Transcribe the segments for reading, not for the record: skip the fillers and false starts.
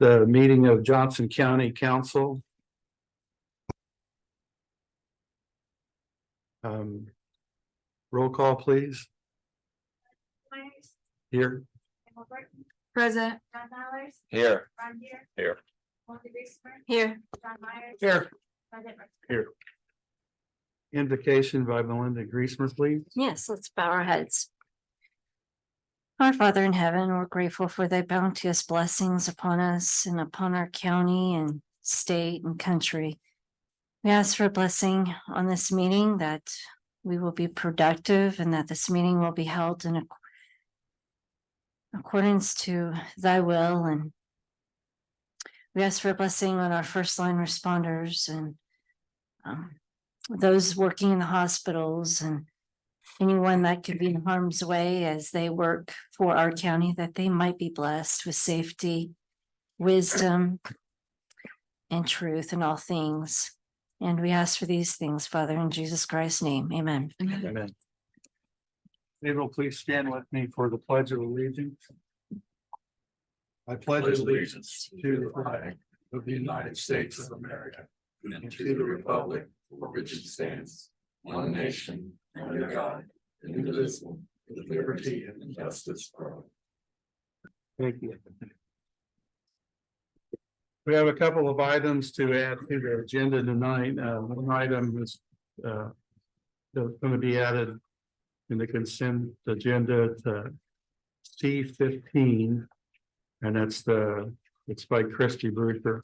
the meeting of Johnson County Council. Roll call, please. Myers, Here. Emma Burton, Present. John Mallers, Here. Ron Deere. Here. Walter Reesmer, Here. John Myers. Here. Ron Whitmer. Here. Invocation by Melinda Griesmer, please. Yes, let's bow our heads. Our Father in heaven, we're grateful for thy bounteous blessings upon us and upon our county and state and country. We ask for a blessing on this meeting, that we will be productive and that this meeting will be held in accordance to thy will. And we ask for a blessing on our first line responders and those working in the hospitals and anyone that could be in harm's way as they work for our county, that they might be blessed with safety, wisdom, and truth in all things. And we ask for these things, Father, in Jesus Christ's name. Amen. Amen. April, please stand with me for the Pledge of Allegiance. I pledge allegiance to the flag of the United States of America and to the republic for which it stands, one nation, under God, indivisible, with liberty and justice for all. Thank you. We have a couple of items to add to the agenda tonight. One item is going to be added in the consent agenda to C15, and it's by Christy Bruther.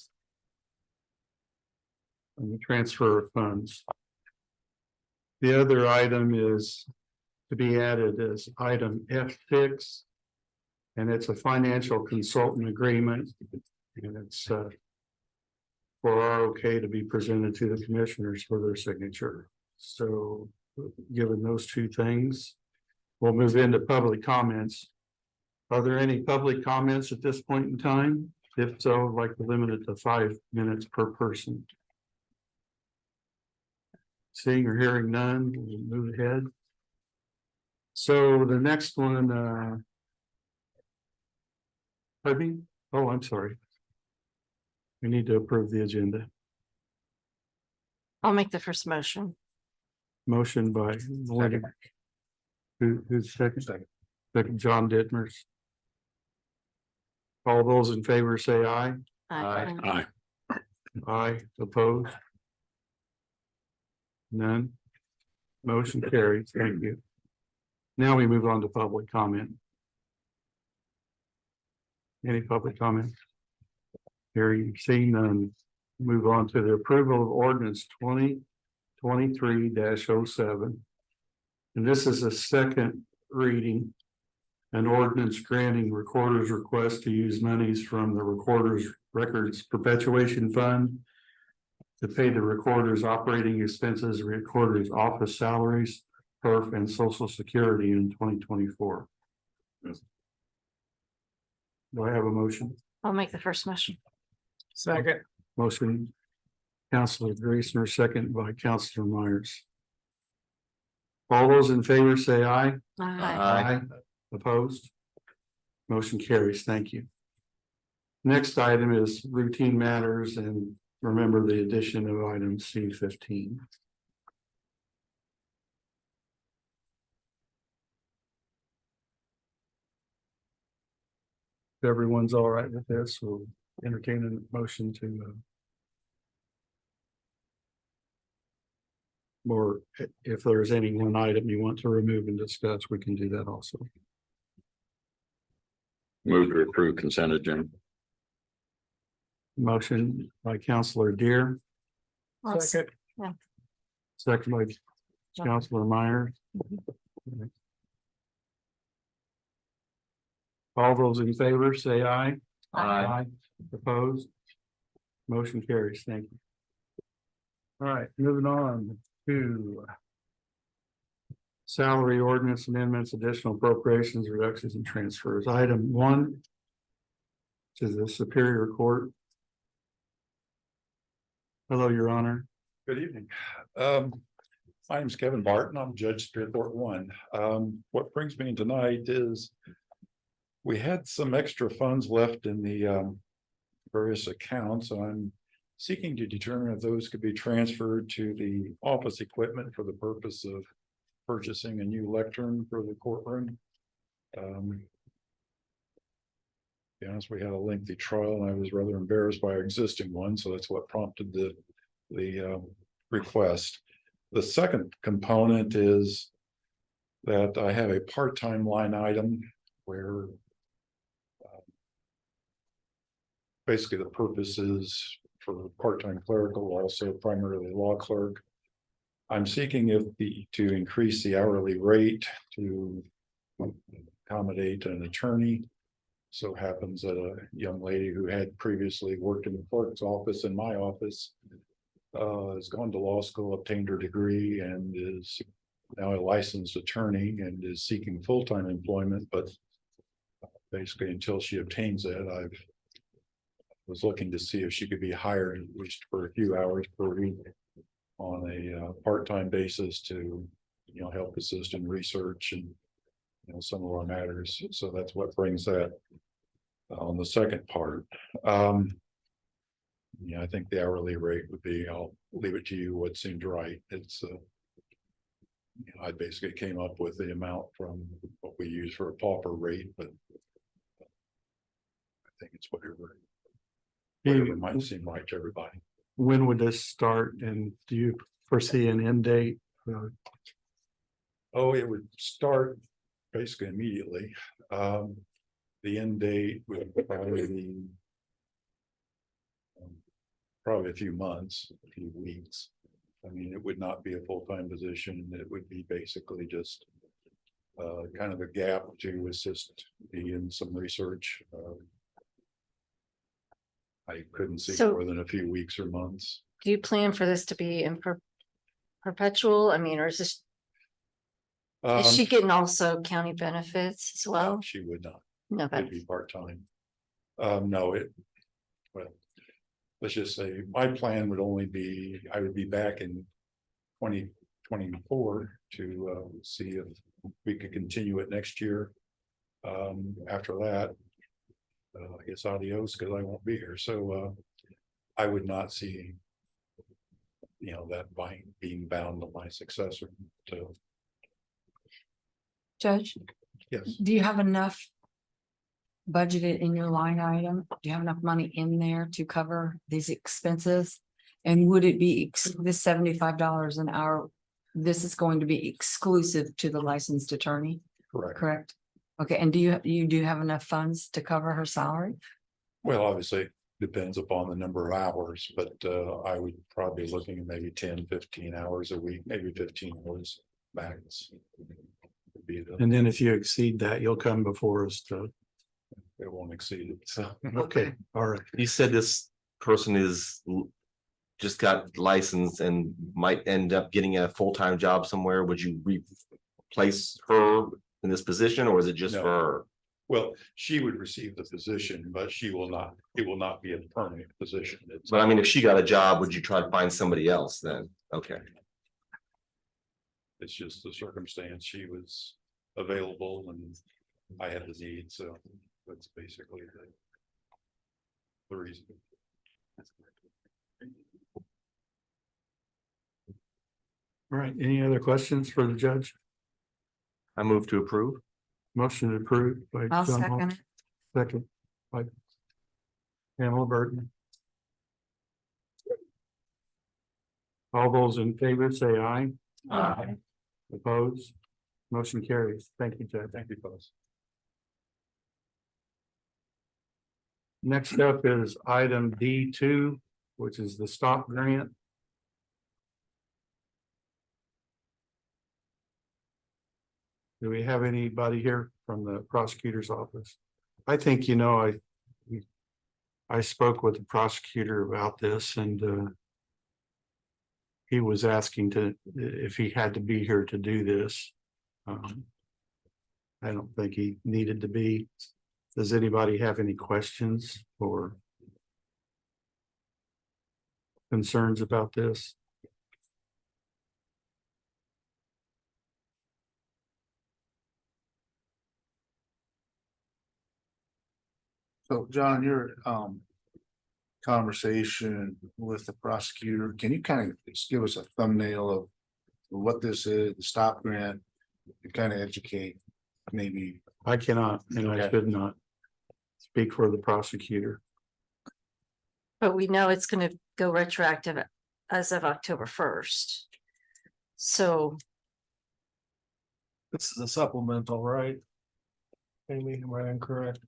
And the transfer of funds. The other item is to be added as item F6. And it's a financial consultant agreement. And it's for our okay to be presented to the commissioners for their signature. So given those two things, we'll move into public comments. Are there any public comments at this point in time? If so, I'd like to limit it to 5 minutes per person. Seeing or hearing none, we'll move ahead. So the next one, pardon me? Oh, I'm sorry. We need to approve the agenda. I'll make the first motion. Motion by Melinda. Who's second? Second, John Dittmers. All those in favor say aye. Aye. Aye, opposed? None. Motion carries. Thank you. Now we move on to public comment. Any public comment? Hearing seen none. Move on to the approval of ordinance 2023-07. And this is a second reading. An ordinance granting recorder's request to use monies from the Recorder's Records Perpetuation Fund to pay the recorder's operating expenses, recorder's office salaries, perf, and social security in 2024. Do I have a motion? I'll make the first motion. Second. Motion, Councilor Griesmer, second by Councilor Myers. All those in favor say aye. Aye. Opposed? Motion carries. Thank you. Next item is routine matters, and remember the addition of item C15. If everyone's all right with this, we'll entertain a motion to or if there's any one item you want to remove and discuss, we can do that also. Move to approve consent agenda. Motion by Councilor Deere. Second. Yeah. Second by Councilor Myers. All those in favor say aye. Opposed? Motion carries. Thank you. All right, moving on to salary ordinance amendments, additional appropriations, reductions, and transfers. Item 1 to the Superior Court. Hello, Your Honor. Good evening. My name is Kevin Barton. I'm Judge Superior Court 1. What brings me in tonight is we had some extra funds left in the various accounts. I'm seeking to determine if those could be transferred to the office equipment for the purpose of purchasing a new lectern for the courtroom. To be honest, we had a lengthy trial and I was rather embarrassed by our existing one, so that's what prompted the request. The second component is that I have a part-time line item where basically the purpose is for part-time clerical, also primarily law clerk. I'm seeking to increase the hourly rate to accommodate an attorney. So happens that a young lady who had previously worked in the clerk's office in my office has gone to law school, obtained her degree, and is now a licensed attorney and is seeking full-time employment, but basically until she obtains that, I was looking to see if she could be hired at least for a few hours per week on a part-time basis to, help assist in research and, some of our matters. So that's what brings that on the second part. I think the hourly rate would be, I'll leave it to you what seemed right. It's I basically came up with the amount from what we use for a pauper rate, but I think it's whatever might seem right to everybody. When would this start and do you foresee an end date? Oh, it would start basically immediately. The end date would probably be probably a few months, a few weeks. I mean, it would not be a full-time position. It would be basically just kind of a gap to assist me in some research. I couldn't see So- more than a few weeks or months. Do you plan for this to be in perpetual? I mean, or is this, is she getting also county benefits as well? She would not. No, It'd but be part-time. No, well, let's just say my plan would only be, I would be back in 2024 to see if we could continue it next year. After that, I guess adios, because I won't be here. So I would not see, that being bound to my successor. So Judge, yes, do you have enough budgeted in your line item? Do you have enough money in there to cover these expenses? And would it be this $75 an hour? This is going to be exclusive to the licensed attorney, correct. correct? Okay, and you do have enough funds to cover her salary? Well, obviously, it depends upon the number of hours, but I would probably be looking at maybe 10, 15 hours a week, maybe 15 hours max. Would be And then if you exceed that, you'll come before us to, it won't exceed it. So okay, all right. you said this person just got licensed and might end up getting a full-time job somewhere. Would you replace her in this position, or is it just No. for her? Well, she would receive the position, but it will not be a permanent position. But I mean, if she got a job, would you try to find somebody else then? Okay. It's just the circumstance. She was available and I had the need, so that's basically the reason. All right, any other questions for the judge? I move to approve. Motion approved by I'll John Hall, second it. second by Pamela Burton. All those in favor say aye. Aye. Opposed? Motion carries. Thank you, Judge. Thank you, folks. Next up is item D2, which is the stop grant. Do we have anybody here from the prosecutor's office? I think, I spoke with the prosecutor about this and he was asking if he had to be here to do this. I don't think he needed to be. Does anybody have any questions or concerns about this? So John, you're conversation with the prosecutor. Can you kind of just give us a thumbnail of what this is, the stop grant, to kind of educate maybe? I cannot, and I Okay. should not speak for the prosecutor. But we know it's gonna go retroactive as of October first. So This is a supplemental, right? Amy, am I incorrect?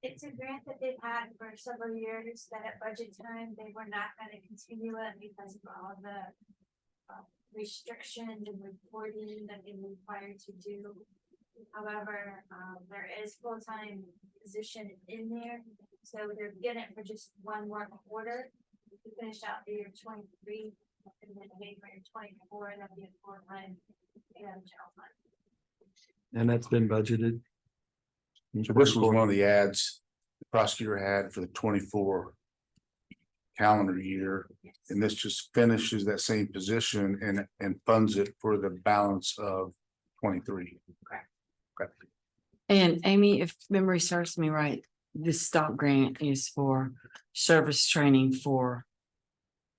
It's a grant that they've had for several years that at budget time, they were not gonna continue it because of all the restrictions and reporting that they were required to do. However, there is full-time position in there, so they're getting it for just one more quarter to finish out the year 23, and then maybe for 24, and that'll be a full-time general fund. And that's been budgeted. So this was one of the ads the prosecutor had for the 24 calendar year. And this just finishes that same position and funds it for the balance of 23. And Amy, if memory serves me right, this stop grant is for service training for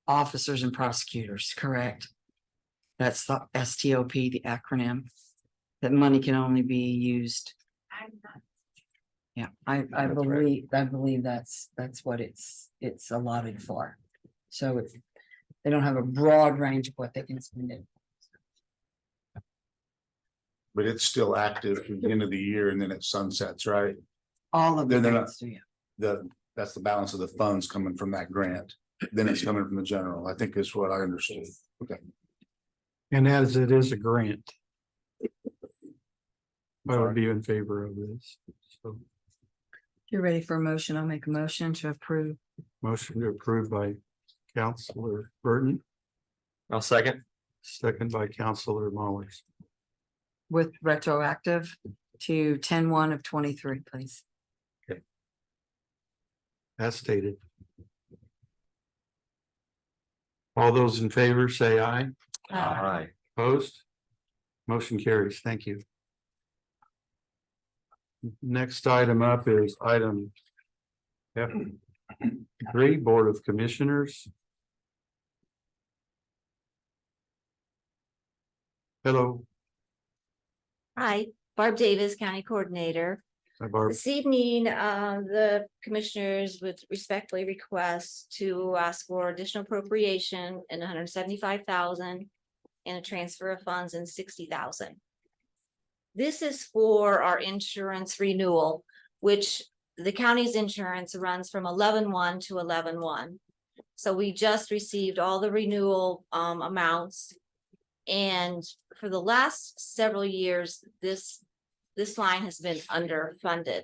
officers and prosecutors, correct? That's the STOP, the acronym. That money can only be used. I'm not. Yeah, I believe that's what it's allotted for. So it's, they don't have a broad range of what they can spend it. But it's still active through the end of the year and then it sunsets, right? All of the They're not- grants do, yeah. That's the balance of the funds coming from that grant. Then it's coming from the general, I think is what I understood. Okay. And as it is a grant. I would be in favor of this. So If you're ready for a motion, I'll make a motion to approve. motion to approve by Counselor Burton, I'll second. second by Counselor Mullers. With retroactive to 10-1 of 23, please. As stated. All those in favor say aye. Aye. Opposed? Motion carries. Thank you. Next item up is item F3, Board of Commissioners. Hello, Hi, Barb Davis, County Coordinator. hi, Barb. This evening, the commissioners would respectfully request to ask for additional appropriation in 175,000 and a transfer of funds in 60,000. This is for our insurance renewal, which the county's insurance runs from 11/1 to 11/1. So we just received all the renewal amounts. And for the last several years, this line has been underfunded.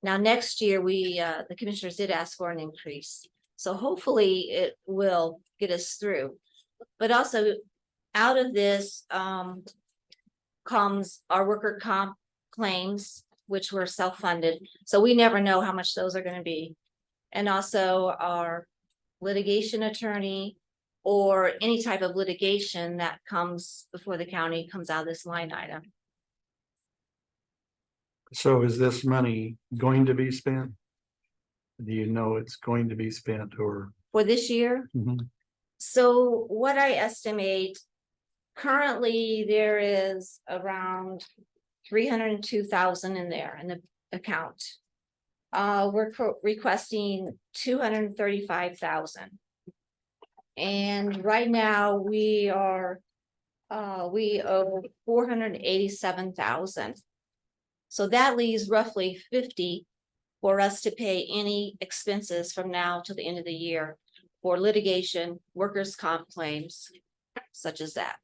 Now, next year, the commissioners did ask for an increase, so hopefully it will get us through. But also, out of this, comes our worker comp claims, which were self-funded, so we never know how much those are gonna be. And also our litigation attorney or any type of litigation that comes before the county comes out of this line item. So is this money going to be spent? Do you know it's going to be spent or? For this year, Mhm. so what I estimate, currently there is around 302,000 in there in the account. We're requesting 235,000. And right now we owe 487,000. So that leaves roughly 50 for us to pay any expenses from now to the end of the year for litigation, workers' comp claims, such as that.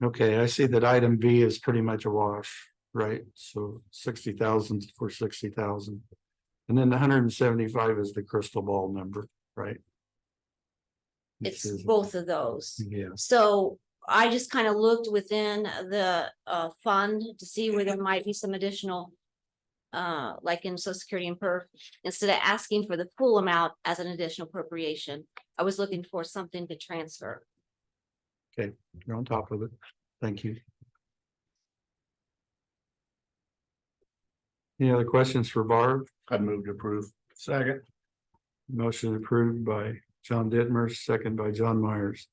Okay, I see that item B is pretty much a wash, right? So 60,000 for 60,000. And then the 175 is the crystal ball number, right? Which It's is- both of those. Yeah, So I just kind of looked within the fund to see where there might be some additional. Like in Social Security and PERF, instead of asking for the full amount as an additional appropriation, I was looking for something to transfer. you're on top of it. Thank you. Any other questions for Barb? I'd move to approve. Second. Motion approved by John Ditmer, second by John Myers.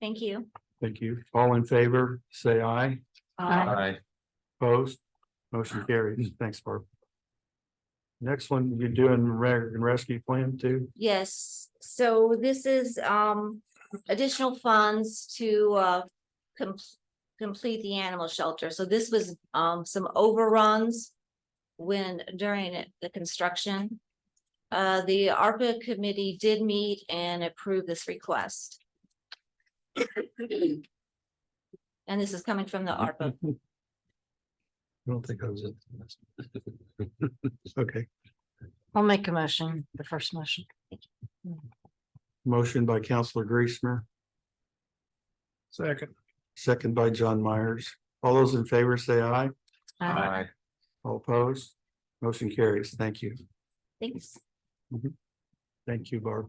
Thank you. Thank you. All in favor, say aye. Aye. Opposed? Motion carries. Thanks, Barb. Next one, you're doing reg and rescue plan too? Yes, so this is additional funds to complete the animal shelter. So this was some overruns when during the construction. The ARPA committee did meet and approve this request. And this is coming from the ARPA. I don't think I was it. Okay, I'll make a motion, the first motion. motion by Counselor Griesmer, Second. second by John Myers. All those in favor say aye. Aye. All opposed? Motion carries. Thank you. Thanks. Thank you, Barb.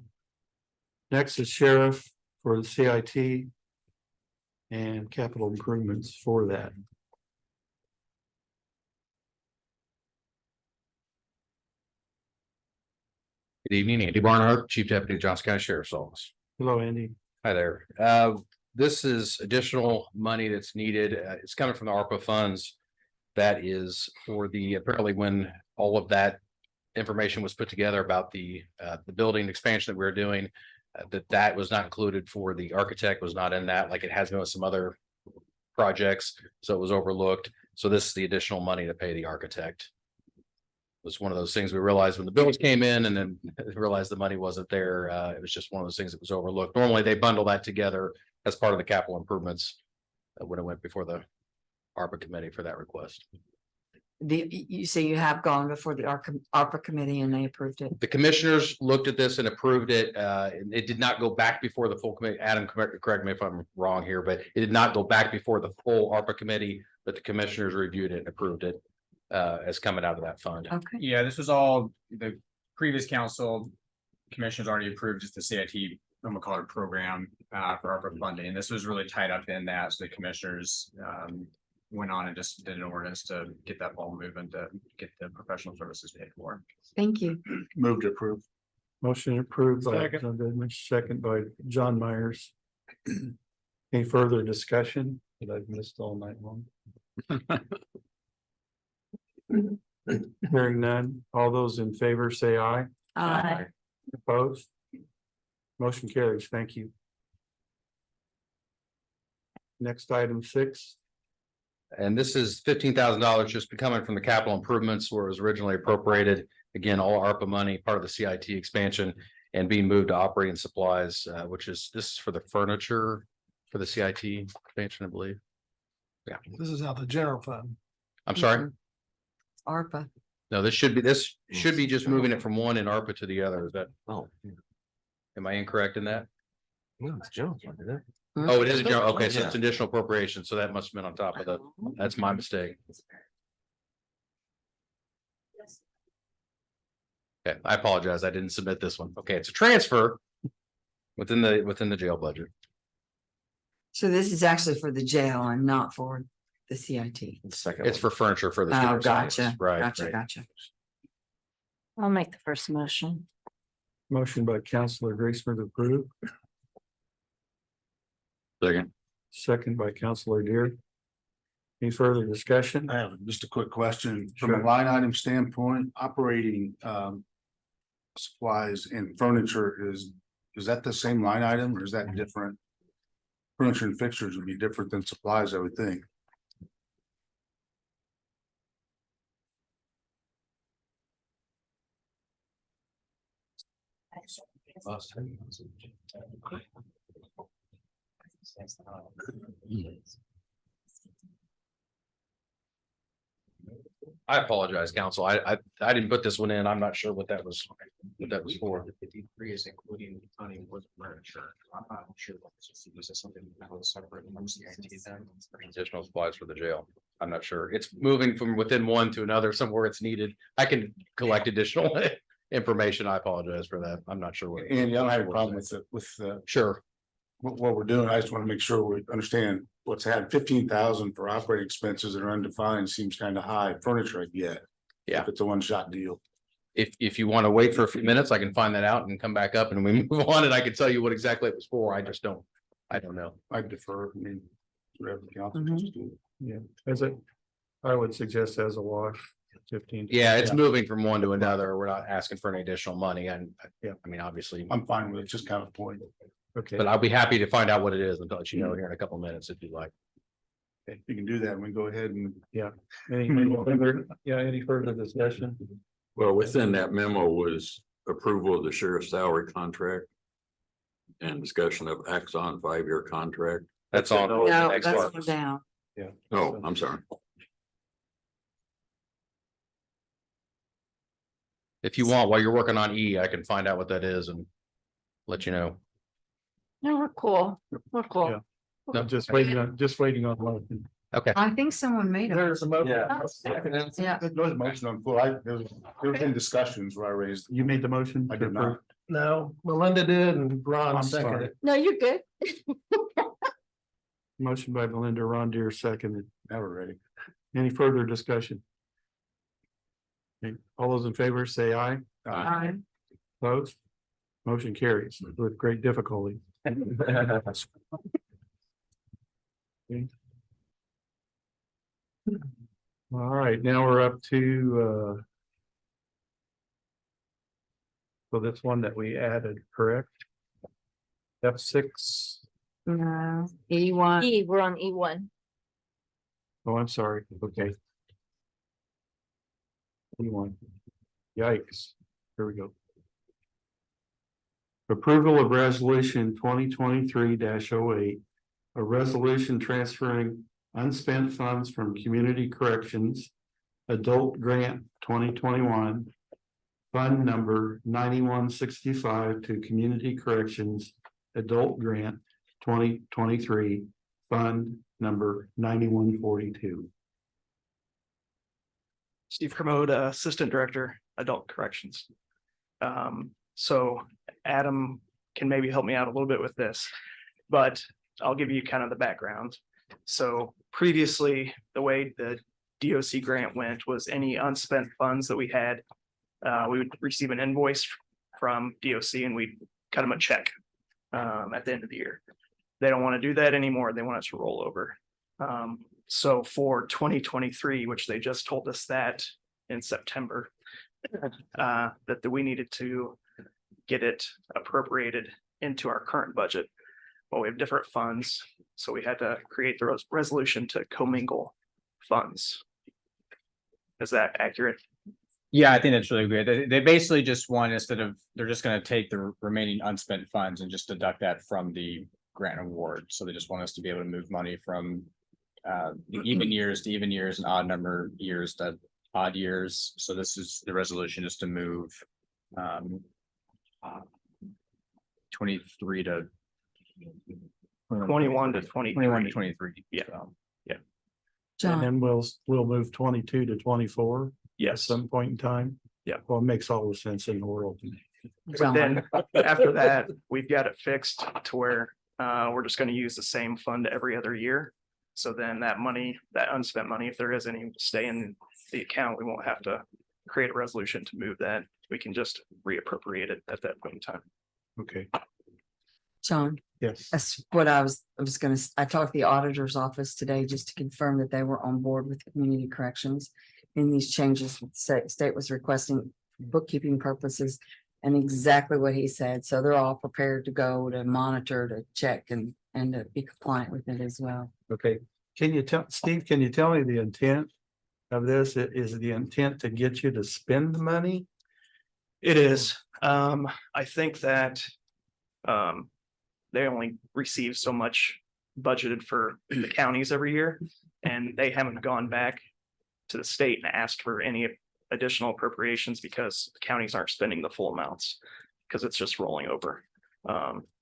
Next is Sheriff for the CIT and capital improvements for that. Good evening, Andy Barnhart, Chief Deputy Johnson County Sheriff's Office. Hello, Andy. Hi there. This is additional money that's needed. It's coming from the ARPA funds. That is for the, apparently when all of that information was put together about the building expansion that we're doing, that was not included for the architect, was not in that, like it has been with some other projects, so it was overlooked. So this is the additional money to pay the architect. It was one of those things we realized when the bills came in and then realized the money wasn't there. It was just one of those things that was overlooked. Normally they bundle that together as part of the capital improvements when it went before the ARPA committee for that request. You say you have gone before the ARPA committee and they approved it. The commissioners looked at this and approved it. It did not go back before the full committee. Adam, correct me if I'm wrong here, but it did not go back before the full ARPA committee, but the commissioners reviewed it and approved it as coming out of that fund. Okay. Yeah, this was all the previous council commissioners already approved just the CIT nomenclature program for ARPA funding. And this was really tied up in that. So the commissioners went on and just did an ordinance to get that ball moving to get the professional services paid for. Thank you. Move to approve. Motion approved by Second. John Ditmer, second by John Myers. Any further discussion that I've missed all night long? Hearing none, all those in favor say aye. Aye. Opposed? Motion carries. Thank you. Next, item 6. And this is $15,000 just coming from the capital improvements where it was originally appropriated. Again, all ARPA money, part of the CIT expansion and being moved to operating supplies, which is, this is for the furniture for the CIT expansion, I believe. Yeah, This is out the general fund. I'm sorry. ARPA. No, this should be just moving it from one in ARPA to the other. Is that, Oh, am I incorrect in that? no, it's general fund, isn't it? Oh, it is a general. Okay, so Yeah. it's additional appropriation. So that must have been on top of the, that's my mistake. Yes. Okay, I apologize. I didn't submit this one. Okay, it's a transfer within the jail budget. So this is actually for the jail and not for the CIT. The second. It's for furniture for the. Oh, sheriff's office. gotcha. Right, Gotcha, right. gotcha. I'll make the first motion. Motion by Counselor Griesmer to approve, Second. second by Counselor Deere. Any further discussion? I have just a quick question. From a Sure. line item standpoint, operating supplies and furniture is that the same line item or is that different? Furniture and fixtures would be different than supplies, I would think. I I apologize, counsel. I didn't put this one in. I'm not sure what that was for. 53 is including funding with furniture. I'm not sure. Is this something that was separate from CIT then? Additional supplies for the jail. I'm not sure. It's moving from within one to another somewhere it's needed. I can collect additional information. I apologize for that. I'm not sure what. Andy, I don't have a problem with Sure. what we're doing. I just want to make sure we understand what's had 15,000 for operating expenses that are undefined seems kind of high. Furniture, I get. Yeah. If it's a one-shot deal. If you want to wait for a few minutes, I can find that out and come back up and we move on and I can tell you what exactly it was for. I don't know. I defer, I mean, whatever the council Mhm. wants to do. Yeah, as a, I would suggest as a wash, 15. Yeah, it's moving from one to another. We're not asking for any additional money and, yeah, I mean, obviously, I'm fine with it, just kind of a point. Okay, but I'll be happy to find out what it is and let you know here in a couple of minutes if you like. If you can do that, we go ahead and any further discussion? Well, within that memo was approval of the sheriff's salary contract. And discussion of Axon 5-year contract. That's on. No, next that's part. one down. Oh, I'm sorry. If you want, while you're working on E, I can find out what that is and let you know. No, we're cool. We're cool. Yeah. I'm just waiting on motion. Okay. I think someone made a. There's a motion. Yeah, there was a motion on the floor. There was in discussions where I raised. You made the motion? I did not. No, Melinda did and Ron I'm seconded sorry. it. No, you're good. Motion by Belinda, Ron Deere seconded. Now we're ready. Any further discussion? Okay, all those in favor say aye. Aye. Opposed? Motion carries with great difficulty. Okay. All right, now we're up to so that's one that we added, correct? F6. no, E1, E, we're on E1. Oh, I'm sorry. Okay. E1. Yikes. Here we go. Approval of resolution 2023-08. A resolution transferring unspent funds from Community Corrections Adult Grant 2021 Fund number 9165 to Community Corrections Adult Grant 2023 Fund number 9142. Steve Kermode, Assistant Director, Adult Corrections. So Adam can maybe help me out a little bit with this, but I'll give you kind of the background. So previously, the way the DOC grant went was any unspent funds that we had, we would receive an invoice from DOC and we'd cut them a check at the end of the year. They don't want to do that anymore. They want us to roll over. So for 2023, which they just told us that in September, that we needed to get it appropriated into our current budget. Well, we have different funds, so we had to create the resolution to commingle funds. Is that accurate? Yeah, I think that's really good. They basically just want, instead of, they're just gonna take the remaining unspent funds and just deduct that from the grant award. So they just want us to be able to move money from the even years to even years and odd number years to odd years. So this is the resolution is to move 23 to 21 to 23. 21 to 23. Yeah. And John, then we'll move 22 to 24 at Yes, some point in time. Yeah. Well, it makes all the sense in the world. but then after that, we've got it fixed to where we're just gonna use the same fund every other year. So then that money, that unspent money, if there is any, stay in the account, we won't have to create a resolution to move that. We can just reappropriate it at that point in time. Okay, John, yes. that's what I was gonna, I talked to the auditor's office today just to confirm that they were on board with community corrections. In these changes, state was requesting bookkeeping purposes and exactly what he said. So they're all prepared to go to monitor, to check and to be compliant with it as well. Okay, can you tell, Steve, can you tell me the intent of this? Is the intent to get you to spend the money? It is. I think that they only receive so much budgeted for the counties every year, and they haven't gone back to the state and asked for any additional appropriations because the counties aren't spending the full amounts because it's just rolling over.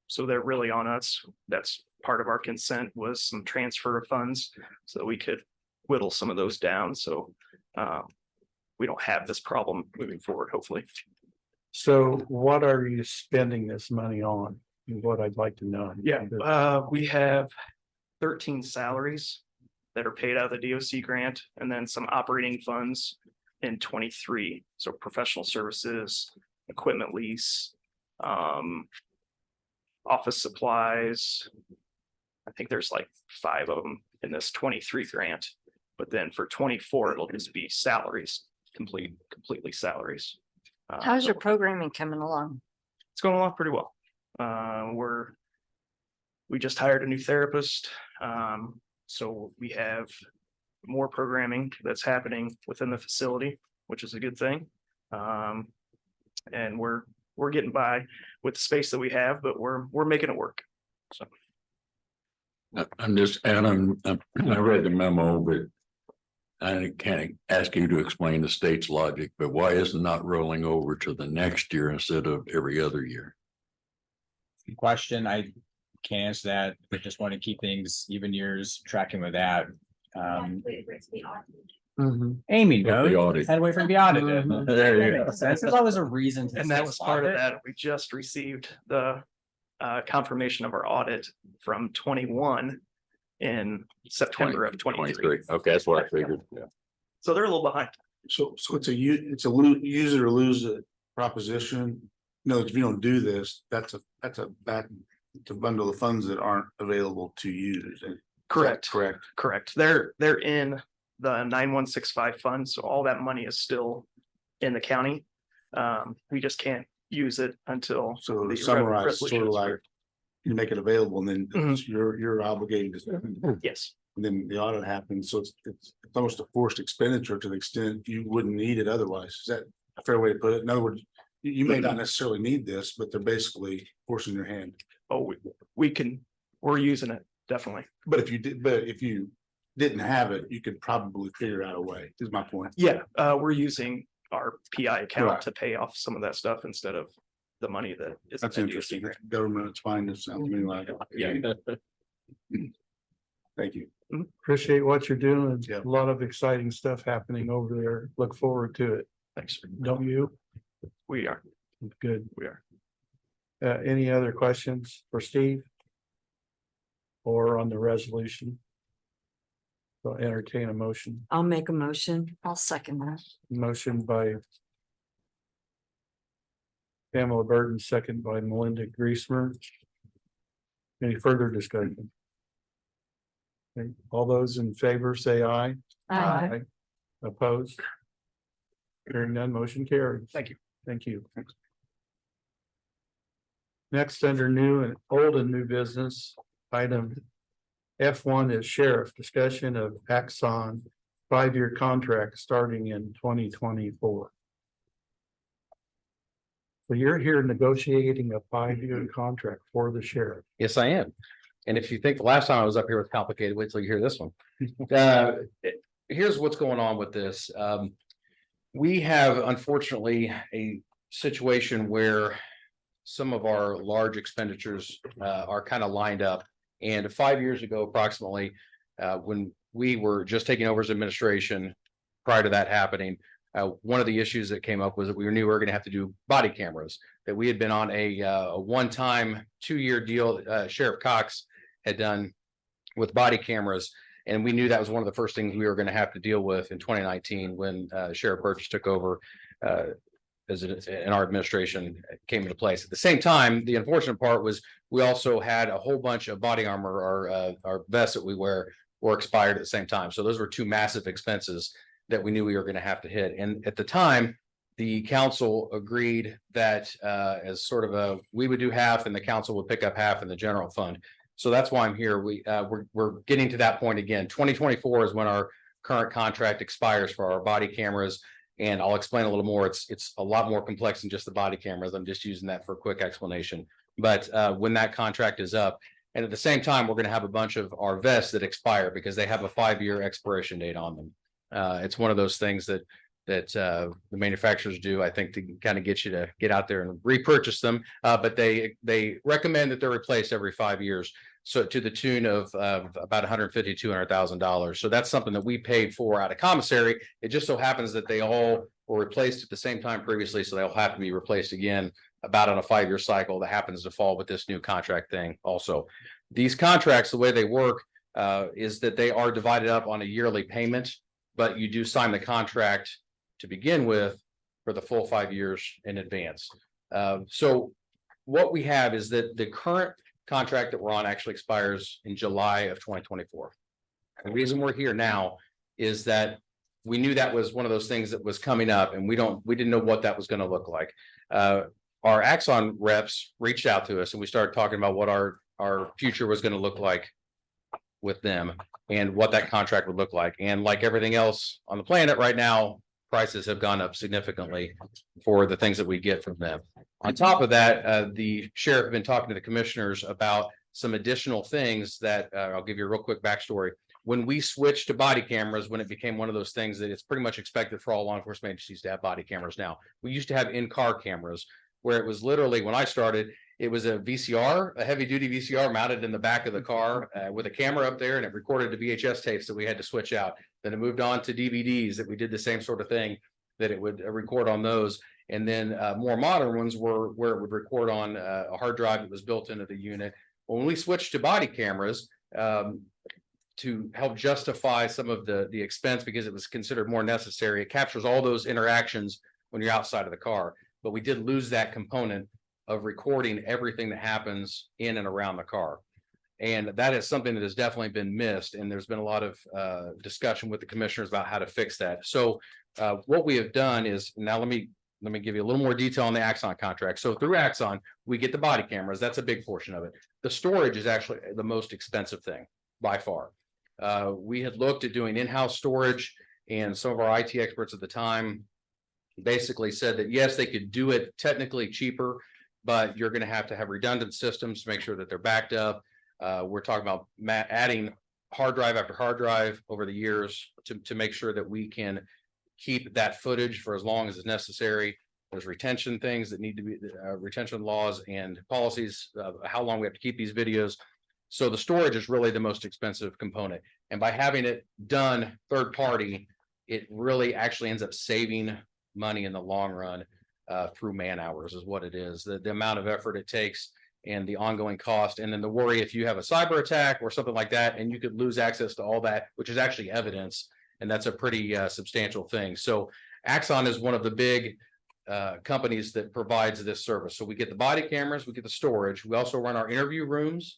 So they're really on us. That's part of our consent was some transfer of funds so that we could whittle some of those down. So we don't have this problem moving forward, hopefully. So what are you spending this money on? Is what I'd like to know. Yeah, we have 13 salaries that are paid out of the DOC grant, and then some operating funds in 23. So professional services, equipment lease, office supplies. I think there's like 5 of them in this 23 grant, but then for 24, it'll just be salaries, completely salaries. How's your So programming coming along? it's going along pretty well. We just hired a new therapist. So we have more programming that's happening within the facility, which is a good thing. And we're getting by with the space that we have, but we're making it work. So I'm just, Adam, I read the memo, but I can't ask you to explain the state's logic, but why is it not rolling over to the next year instead of every other year? Good question. I can't answer that, but just want to keep things even years tracking with that. Wait for it to be audited. Amy The knows, audit. had to wait for it to be audited. There you That go. makes sense. There's always a reason. to and that still was part of audit. that. We just received the confirmation of our audit from 21 in September of 23. Okay, that's what I figured. Yeah. So they're a little behind. So it's a use it or lose it proposition. No, if you don't do this, that's a bundle of funds that aren't available to use. Correct. Correct. Correct. They're in the 9165 fund, so all that money is still in the county. We just can't use it until. So the to summarize, resolution sort of is like approved. you make it available and then Mhm. you're obligated to. Yes, And then the audit happens, so it's almost a forced expenditure to the extent you wouldn't need it otherwise. Is that a fair way to put it? In other words, you may not necessarily need this, but they're basically forcing your hand. oh, we're using it, definitely. But if you didn't have it, you could probably figure out a way, is my point. Yeah, we're using our PI account Right. to pay off some of that stuff instead of the money that is. That's in the DOC interesting. grant. Government, it's fine, it sounds to me like. Yeah. Thank you. Appreciate what you're doing. Yeah. A lot of exciting stuff happening over there. Look forward to it. Thanks. Don't you? We are. Good. We are. Any other questions for Steve? Or on the resolution? So entertain a motion. I'll make a motion. I'll second that. Motion by Pamela Burton, second by Melinda Griesmer. Any further discussion? Okay, all those in favor say aye. Aye. Opposed? Hearing none, motion carries. Thank you. Thank you. Next, under new and old and new business, item F1 is sheriff, discussion of Axon 5-year contract starting in 2024. So you're here negotiating a 5-year contract for the sheriff. Yes, I am. And if you think the last time I was up here was complicated, wait till you hear this one. Here's what's going on with this. We have unfortunately a situation where some of our large expenditures are kind of lined up. And 5 years ago, approximately, when we were just taking over as administration, prior to that happening, one of the issues that came up was that we knew we were going to have to do body cameras, that we had been on a one-time 2-year deal Sheriff Cox had done with body cameras. And we knew that was one of the first things we were going to have to deal with in 2019 when Sheriff Burgess took over in our administration came into place. At the same time, the unfortunate part was we also had a whole bunch of body armor, our vests that we wear were expired at the same time. So those were 2 massive expenses that we knew we were going to have to hit. And at the time, the council agreed that as sort of we would do half and the council would pick up half in the general fund. So that's why I'm here. We're getting to that point again. 2024 is when our current contract expires for our body cameras. And I'll explain a little more. It's a lot more complex than just the body cameras. I'm just using that for a quick explanation. But when that contract is up, and at the same time, we're going to have a bunch of our vests that expire because they have a 5-year expiration date on them. It's one of those things that the manufacturers do, I think, to kind of get you to get out there and repurchase them. But they recommend that they're replaced every 5 years. So to the tune of about $150,000 to $200,000. So that's something that we paid for out of commissary. It just so happens that they all were replaced at the same time previously, so they'll have to be replaced again about on a 5-year cycle that happens to fall with this new contract thing. Also, these contracts, the way they work, is that they are divided up on a yearly payment, but you do sign the contract to begin with for the full 5 years in advance. So what we have is that the current contract that we're on actually expires in July of 2024. The reason we're here now is that we knew that was one of those things that was coming up, and we didn't know what that was going to look like. Our Axon reps reached out to us, and we started talking about what our future was going to look like with them and what that contract would look like. And like everything else on the planet right now, prices have gone up significantly for the things that we get from them. On top of that, the sheriff had been talking to the commissioners about some additional things that I'll give you a real quick backstory. When we switched to body cameras, when it became one of those things that it's pretty much expected for all law enforcement agencies to have body cameras now. We used to have in-car cameras where it was literally, when I started, it was a VCR, a heavy duty VCR mounted in the back of the car with a camera up there, and it recorded the VHS tapes that we had to switch out. Then it moved on to DVDs that we did the same sort of thing, that it would record on those. And then more modern ones were where it would record on a hard drive that was built into the unit. When we switched to body cameras, to help justify some of the expense because it was considered more necessary, it captures all those interactions when you're outside of the car. But we did lose that component of recording everything that happens in and around the car. And that is something that has definitely been missed. And there's been a lot of discussion with the commissioners about how to fix that. So what we have done is, now let me give you a little more detail on the Axon contract. So through Axon, we get the body cameras. That's a big portion of it. The storage is actually the most expensive thing by far. We had looked at doing in-house storage, and some of our IT experts at the time basically said that yes, they could do it technically cheaper, but you're going to have redundant systems to make sure that they're backed up. We're talking about adding hard drive after hard drive over the years to make sure that we can keep that footage for as long as is necessary. There's retention things that need to be retention laws and policies, how long we have to keep these videos. So the storage is really the most expensive component. And by having it done third party, it really actually ends up saving money in the long run through man hours is what it is. The amount of effort it takes and the ongoing cost. And then the worry if you have a cyber attack or something like that, and you could lose access to all that, which is actually evidence. And that's a pretty substantial thing. So Axon is one of the big companies that provides this service. So we get the body cameras, we get the storage. We also run our interview rooms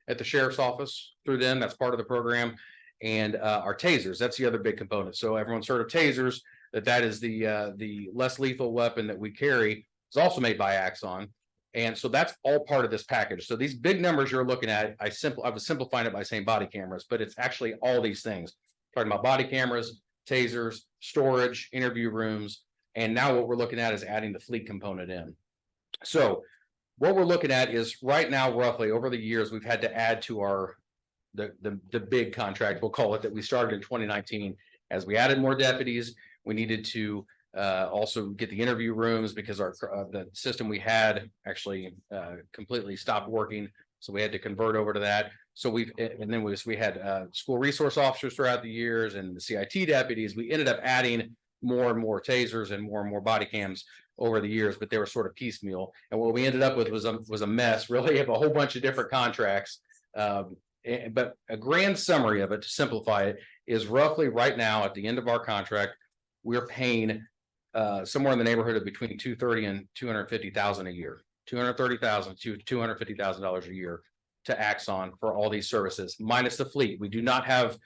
at the sheriff's office through them. That's part of the program. And our tasers, that's the other big component. So everyone's heard of tasers, that is the less lethal weapon that we carry. It's also made by Axon. And so that's all part of this package. So these big numbers you're looking at, I was simplifying it by saying body cameras, but it's actually all these things. Talking about body cameras, tasers, storage, interview rooms. And now what we're looking at is adding the fleet component in. So what we're looking at is right now, roughly over the years, we've had to add to our the big contract, we'll call it, that we started in 2019. As we added more deputies, we needed to also get the interview rooms because the system we had actually completely stopped working. So we had to convert over to that. So we had school resource officers throughout the years and the CIT deputies. We ended up adding more and more tasers and more body cams over the years, but they were sort of piecemeal. And what we ended up with was a mess, really, of a whole bunch of different contracts. But a grand summary of it, to simplify it, is roughly right now at the end of our contract, we're paying somewhere in the neighborhood of between $230,000 and $250,000 a year, $230,000 to $250,000 a year to Axon for all these services, minus the fleet. We do not have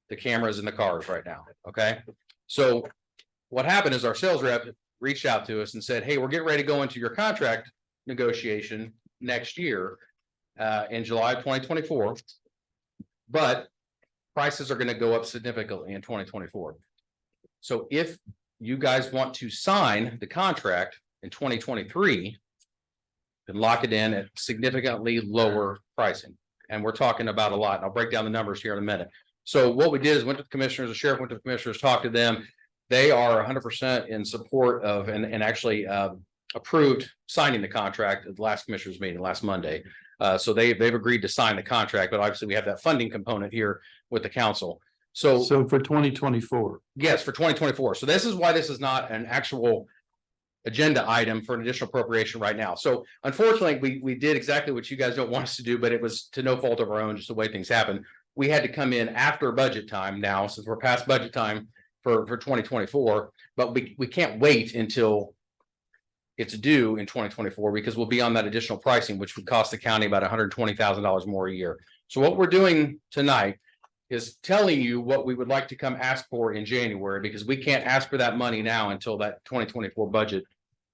the cameras in the cars right now. Okay, so what happened is our sales rep reached out to us and said, "Hey, we're getting ready to go into your contract negotiation next year in July of 2024, but prices are going to go up significantly in 2024. So if you guys want to sign the contract in 2023, then lock it in at significantly lower pricing." And we're talking about a lot. And I'll break down the numbers here in a minute. So what we did is went to the commissioners, the sheriff went to the commissioners, talked to them. They are 100% in support of and actually approved signing the contract at the last commissioners meeting last Monday. So they've agreed to sign the contract, but obviously we have that funding component here with the council. So for 2024. Yes, for 2024. So this is why this is not an actual agenda item for an additional appropriation right now. So unfortunately, we did exactly what you guys don't want us to do, but it was to no fault of our own, just the way things happen. we had to come in after budget time now, since we're past budget time for 2024, but we can't wait until it's due in 2024 because we'll be on that additional pricing, which would cost the county about $120,000 more a year. So what we're doing tonight is telling you what we would like to come ask for in January, because we can't ask for that money now until that 2024 budget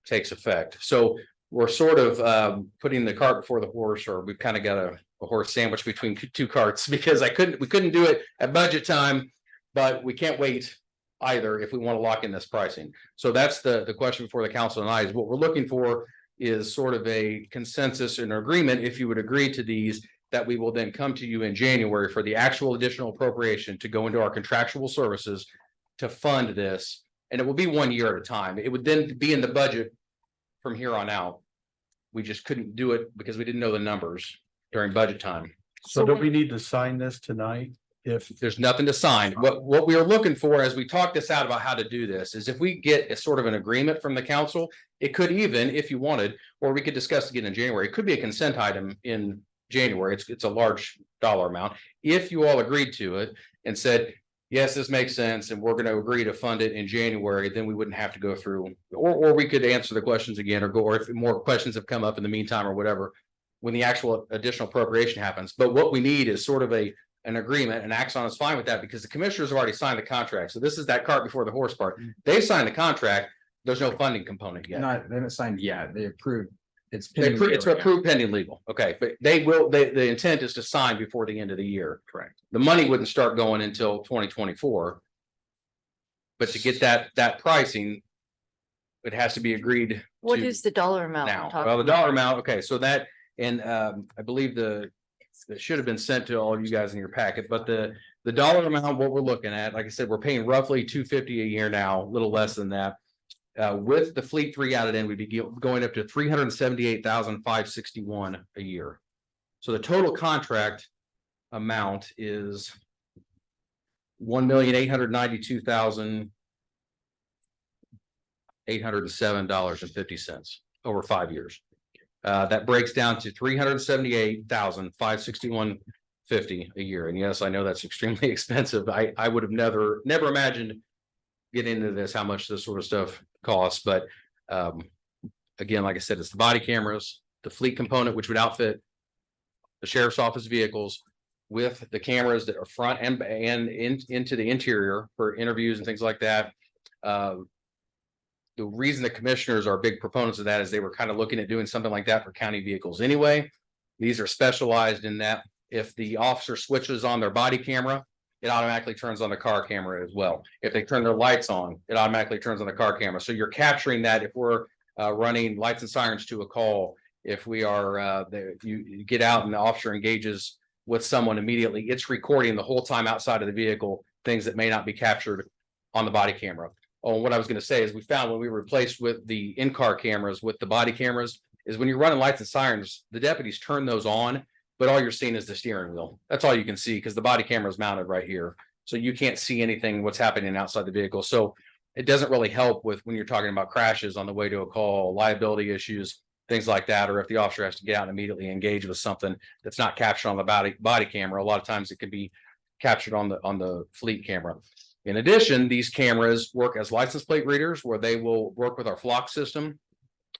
takes effect. So we're sort of putting the cart before the horse, or we've kind of got a horse sandwich between two carts, because we couldn't do it at budget time, but we can't wait either if we want to lock in this pricing. So that's the question before the council tonight, is what we're looking for is sort of a consensus and agreement, if you would agree to these, that we will then come to you in January for the actual additional appropriation to go into our contractual services to fund this. And it will be 1 year at a time. It would then be in the budget from here on out. We just couldn't do it because we didn't know the numbers during budget time. So do we need to sign this tonight? If There's nothing to sign. What we are looking for as we talk this out about how to do this is if we get a sort of an agreement from the council, it could even, if you wanted, or we could discuss again in January, it could be a consent item in January. It's a large dollar amount. If you all agreed to it and said, yes, this makes sense, and we're going to agree to fund it in January, then we wouldn't have to go through, or we could answer the questions again, or if more questions have come up in the meantime or whatever, when the actual additional appropriation happens. But what we need is sort of an agreement, and Axon is fine with that because the commissioners have already signed the contract. So this is that cart before the horse part. They signed the contract. There's no funding component yet. They haven't signed yet. They approved. It's It's approved pending legal. Okay, but the intent is to sign before the end of the year. Correct. The money wouldn't start going until 2024. But to get that pricing, it has to be agreed What to is the dollar amount? we're now. talking Well, the about? dollar amount, okay, so that, and I believe it should have been sent to all you guys in your packet, but the dollar amount, what we're looking at, like I said, we're paying roughly $250 a year now, a little less than that. With the fleet 3 added in, we'd be going up to $378,561 a year. So the total contract amount is $1,892,807.50 over 5 years. That breaks down to $378,561.50 a year. And yes, I know that's extremely expensive. I would have never imagined getting into this, how much this sort of stuff costs. But again, like I said, it's the body cameras, the fleet component, which would outfit the sheriff's office vehicles with the cameras that are front and into the interior for interviews and things like that. The reason the commissioners are big proponents of that is they were kind of looking at doing something like that for county vehicles anyway. These are specialized in that if the officer switches on their body camera, it automatically turns on the car camera as well. If they turn their lights on, it automatically turns on the car camera. So you're capturing that if we're running lights and sirens to a call. If we are, you get out and the officer engages with someone immediately, it's recording the whole time outside of the vehicle, things that may not be captured on the body camera. Oh, what I was going to say is we found when we replaced with the in-car cameras with the body cameras is when you're running lights and sirens, the deputies turn those on, but all you're seeing is the steering wheel. That's all you can see because the body camera is mounted right here. So you can't see anything, what's happening outside the vehicle. So it doesn't really help with when you're talking about crashes on the way to a call, liability issues, things like that, or if the officer has to get out and immediately engage with something that's not captured on the body camera. A lot of times it can be captured on the fleet camera. In addition, these cameras work as license plate readers where they will work with our flock system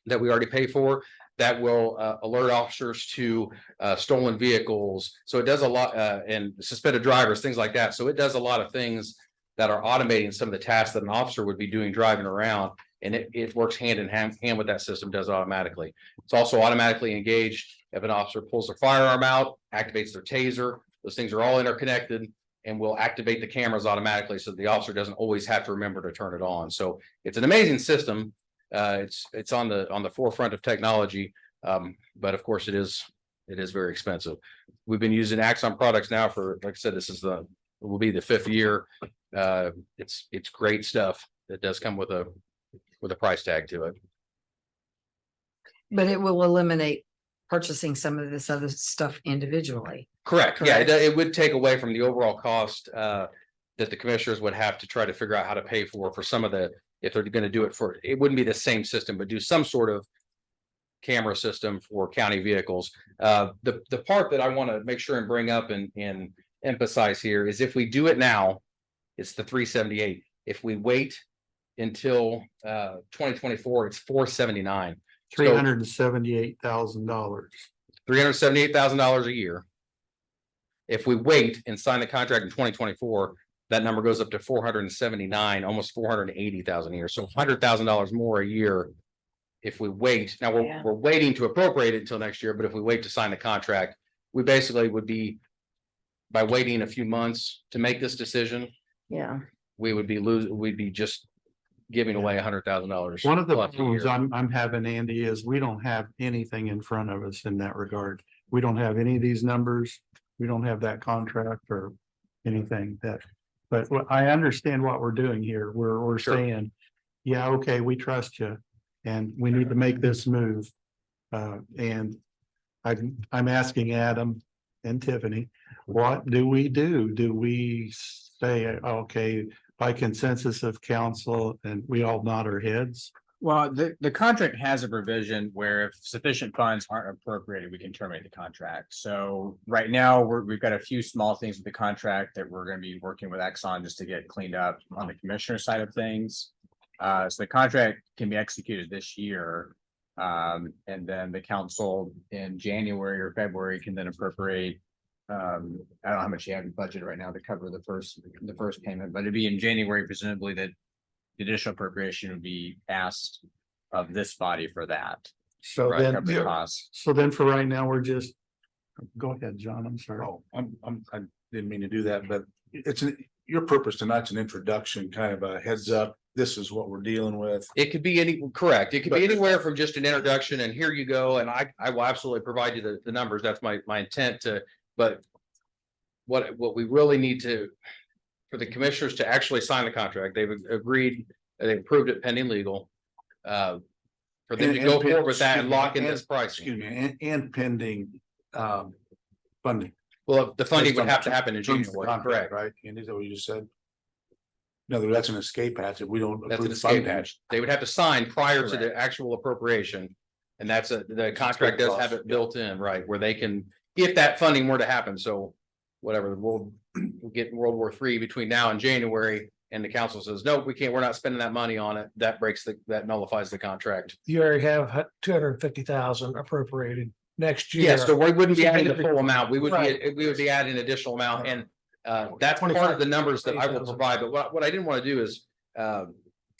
that we already pay for that will alert officers to stolen vehicles. So it does a lot and suspended drivers, things like that. So it does a lot of things that are automating some of the tasks that an officer would be doing driving around. And it works hand in hand with that system, does automatically. It's also automatically engaged if an officer pulls their firearm out, activates their taser. Those things are all interconnected and will activate the cameras automatically so the officer doesn't always have to remember to turn it on. So it's an amazing system. It's on the forefront of technology, but of course it is very expensive. We've been using Axon products now for, like I said, will be the 5th year. It's great stuff. It does come with a price tag to it. But it will eliminate purchasing some of this other stuff individually. Correct. Yeah, Correct. it would take away from the overall cost that the commissioners would have to try to figure out how to pay for some of the, if they're going to do it wouldn't be the same system, but do some sort of camera system for county vehicles. The part that I want to make sure and bring up and emphasize here is if we do it now, it's the 378. If we wait until 2024, it's 479. $378,000. $378,000 a year. If we wait and sign the contract in 2024, that number goes up to 479, almost 480,000 a year. So $100,000 more a year. If we wait, now Yeah. we're waiting to appropriate it until next year, but if we wait to sign the contract, we basically would be, by waiting a few months to make this decision, Yeah. we'd be just giving away $100,000. One of the plus a problems year. I'm having, Andy, is we don't have anything in front of us in that regard. We don't have any of these numbers. We don't have that contract or anything that, but I understand what we're doing here. We're Sure. saying, yeah, okay, we trust you and we need to make this move. And I'm asking Adam and Tiffany, what do we do? Do we say, okay, by consensus of council, and we all nod our heads? Well, the contract has a provision where if sufficient funds aren't appropriated, we can terminate the contract. So right now, we've got a few small things with the contract that we're gonna be working with Exxon just to get cleaned up on the commissioner side of things. So the contract can be executed this year. And then the council in January or February can then appropriate. I don't know how much you have in budget right now to cover the first payment, but it'd be in January presumably that the additional appropriation would be asked of this body for that. So Right, then, cover the costs. so then for right now, we're just, go ahead, John, I'm sorry. Oh, I didn't mean to do that, but your purpose tonight's an introduction, kind of a heads up. This is what we're dealing with. It could be correct. It could be But- anywhere from just an introduction and here you go. And I will absolutely provide you the numbers. That's my intent to, but what we really need to, for the commissioners to actually sign the contract, they've agreed, they've approved it pending legal. For them to go forward with that and lock in this pricing. Excuse me, and pending funding. Well, the funding Based would on have to the happen in terms of the January, contract, correct? Right, and is that what you just said? No, that's an escape hatch if we don't. That's an approve escape funding. hatch. They would have to sign prior to the actual appropriation. And the contract does have it built in, right, where they can, if that funding were to happen, so whatever, we'll get World War III between now and January. And the council says, no, we can't, we're not spending that money on it. That that nullifies the contract. You already have 250,000 appropriated next year. Yeah, so we wouldn't be So adding the maybe- full amount. We would Right. we would be adding additional amount and that's part of the numbers that I will provide. But what I didn't want to do is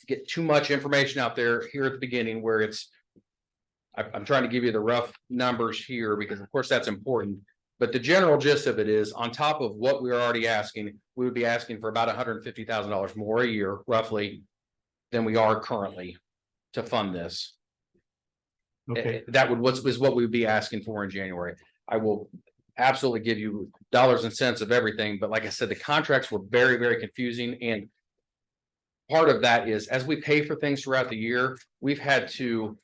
get too much information out there here at the beginning where it's I'm trying to give you the rough numbers here because of course that's important. But the general gist of it is on top of what we're already asking, we would be asking for about $150,000 more a year roughly than we are currently to fund this. Okay, That is what we would be asking for in January. I will absolutely give you dollars and cents of everything, but like I said, the contracts were very, very confusing and part of that is as we pay for things throughout the year, we've had to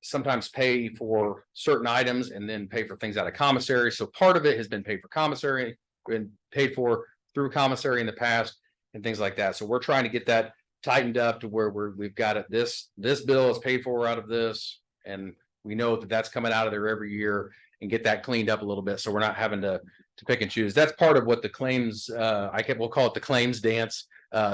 sometimes pay for certain items and then pay for things out of commissary. So part of it has been paid for commissary, been paid for through commissary in the past and things like that. So we're trying to get that tightened up to where we've got it. This bill is paid for out of this. And we know that that's coming out of there every year and get that cleaned up a little bit. So we're not having to pick and choose. That's part of what the claims, we'll call it the claims dance.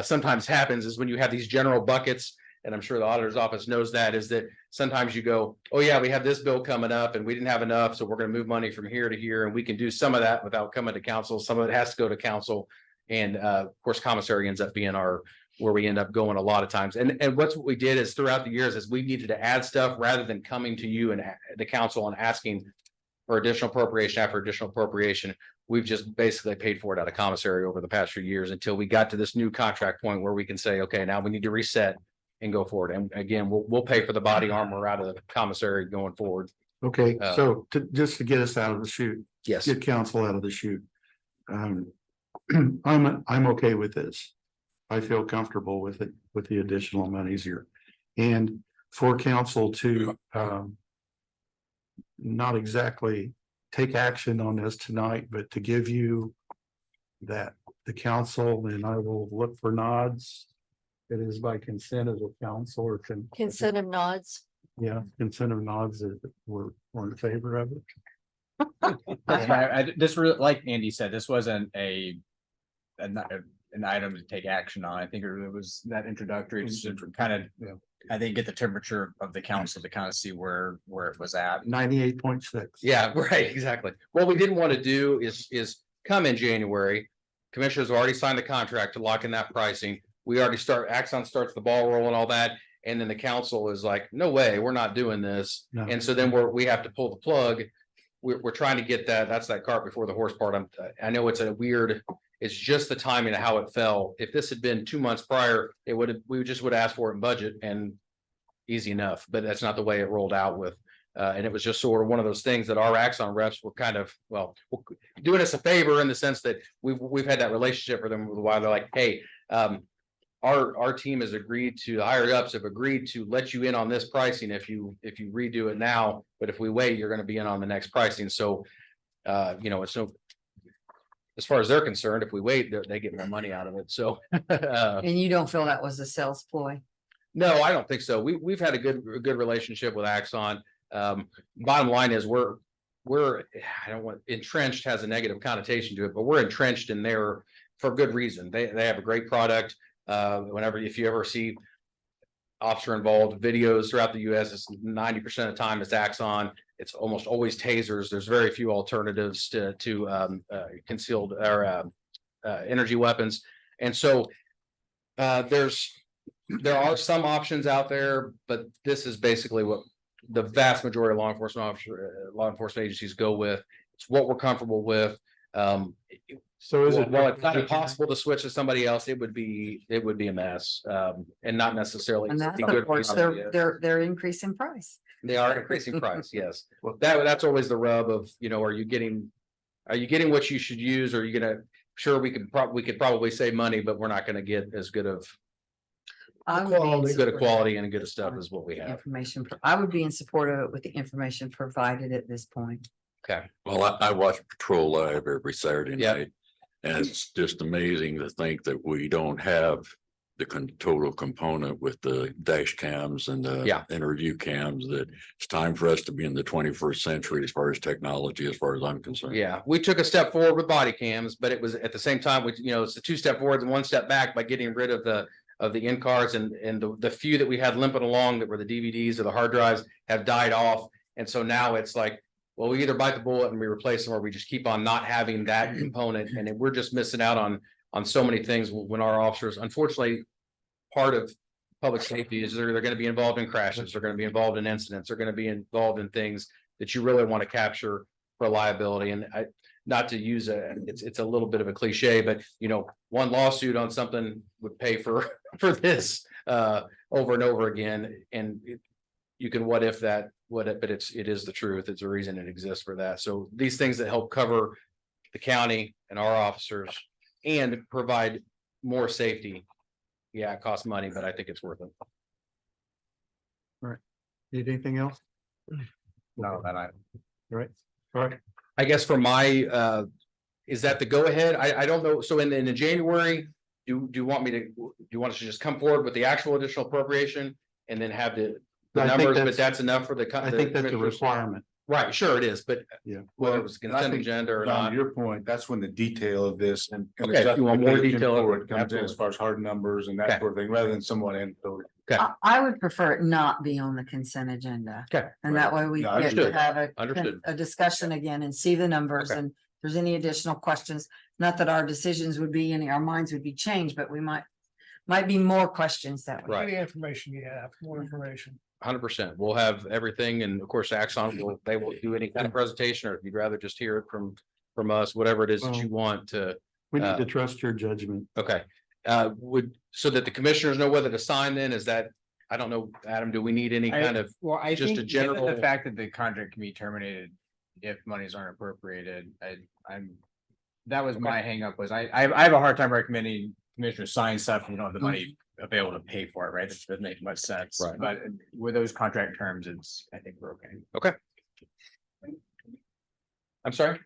Sometimes happens is when you have these general buckets, and I'm sure the auditor's office knows that, is that sometimes you go, oh yeah, we have this bill coming up and we didn't have enough. So we're going to move money from here to here. And we can do some of that without coming to council. Some of it has to go to council. And of course, commissary ends up being where we end up going a lot of times. And what we did is throughout the years is we needed to add stuff rather than coming to you and the council and asking for additional appropriation after additional appropriation. We've just basically paid for it out of commissary over the past few years until we got to this new contract point where we can say, okay, now we need to reset and go forward. And again, we'll pay for the body armor out of the commissary going forward. okay, so just to get us out of the chute, Yes. get council out of the chute. I'm okay with this. I feel comfortable with it, with the additional monies here. And for council to not exactly take action on this tonight, but to give you that the council, and I will look for nods. It is by consent of the council or Consent of nods. yeah, consent of nods that we're in favor of it. That's fine. This really, like Andy said, this wasn't an item to take action on. I think it was that introductory, just to kind of, I think, get the temperature of the council to kind of see where it was at. 98.6. Yeah, right, exactly. What we didn't want to do is come in January. Commissioners have already signed the contract to lock in that pricing. We already Axon starts the ball rolling, all that. And then the council is like, no way, we're not doing this. No. And so then we have to pull the plug. We're trying to get that's that cart before the horse part. I know it's just the timing of how it fell. If this had been 2 months prior, we just would ask for it in budget and easy enough, but that's not the way it rolled out with. And it was just sort of one of those things that our Axon reps were kind of, doing us a favor in the sense that we've had that relationship with them for a while. They're like, hey, our team has agreed to, the higher ups have agreed to let you in on this pricing if you redo it now, but if we wait, you're going to be in on the next pricing. So, so as far as they're concerned, if we wait, they get more money out of it. So, And you don't feel that was a sales ploy? no, I don't think so. We've had a good relationship with Axon. Bottom line is I don't want entrenched has a negative connotation to it, but we're entrenched in there for good reason. They have a great product. If you ever see officer involved videos throughout the US, it's 90% of the time it's Axon. It's almost always tasers. There's very few alternatives to concealed or energy weapons. And so there are some options out there, but this is basically what the vast majority of law enforcement agencies go with. It's what we're comfortable with. So is it? Well, it's not impossible to switch to somebody else. It would be a mess, and not necessarily. And that's, good of course, they're increasing price. They are increasing price. Yes, that's always the rub of, are you getting what you should use? Or are you gonna? Sure, we could probably save money, but we're not going to get as good of quality and good of stuff as what we have. Information. I would be in support of it with the information provided at this point. Okay. Well, I watch Patrol Live every Saturday Yeah. night. And it's just amazing to think that we don't have the total component with the dash cams and the interview cams, that it's time for us to be in the 21st century as far as technology, as far as I'm concerned. Yeah, we took a step forward with body cams, but it was at the same time, it's a 2 step forward and 1 step back by getting rid of the in cards, and the few that we had limping along that were the DVDs or the hard drives have died off. And so now it's like, well, we either bite the bullet and we replace them, or we just keep on not having that component. And we're just missing out on so many things when our officers, unfortunately, part of public safety is they're going to be involved in crashes, they're going to be involved in incidents, they're going to be involved in things that you really want to capture for liability. And not to use it's a little bit of a cliche, but one lawsuit on something would pay for this over and over again. And you can what if that, but it is the truth. It's a reason it exists for that. So these things that help cover the county and our officers and provide more safety. Yeah, it costs money, but I think it's worth it. Need anything else? No, that All right. I guess for my, is that the go ahead? I don't know. So in the January, do you want us to just come forward with the actual additional appropriation and then have the numbers, but that's enough for the. I think that's a requirement. Right, sure it is, but Yeah. whether it was consent agenda or John, not. your point, that's when the detail of this and. Okay, you want more detail? Comes in as Absolutely. far as hard numbers and Okay. that sort of thing, rather than someone in. I would prefer it not be on the consent agenda. Okay. And that way we No, get to understood. have Understood. a discussion again and see the numbers, Okay. and if there's any additional questions. Not that our decisions would be, our minds would be changed, but we might be more questions that way. Right. Any information you have, more information. 100%. We'll have everything. And of course, Axon they will do any kind of presentation, or if you'd rather just hear it from us, whatever it is that you want to. We need to trust your judgment. Okay. So that the commissioners know whether to sign then, is that, I don't know, Adam, do we need any kind of, Well, I just think a given general- the fact that the contract can be terminated if monies aren't appropriated, that was my hang up. Was I have a hard time recommending commissioners sign stuff and you don't have the money available to pay for it, right? That doesn't make much sense. Right. But with those contract terms, I think we're okay. I'm sorry?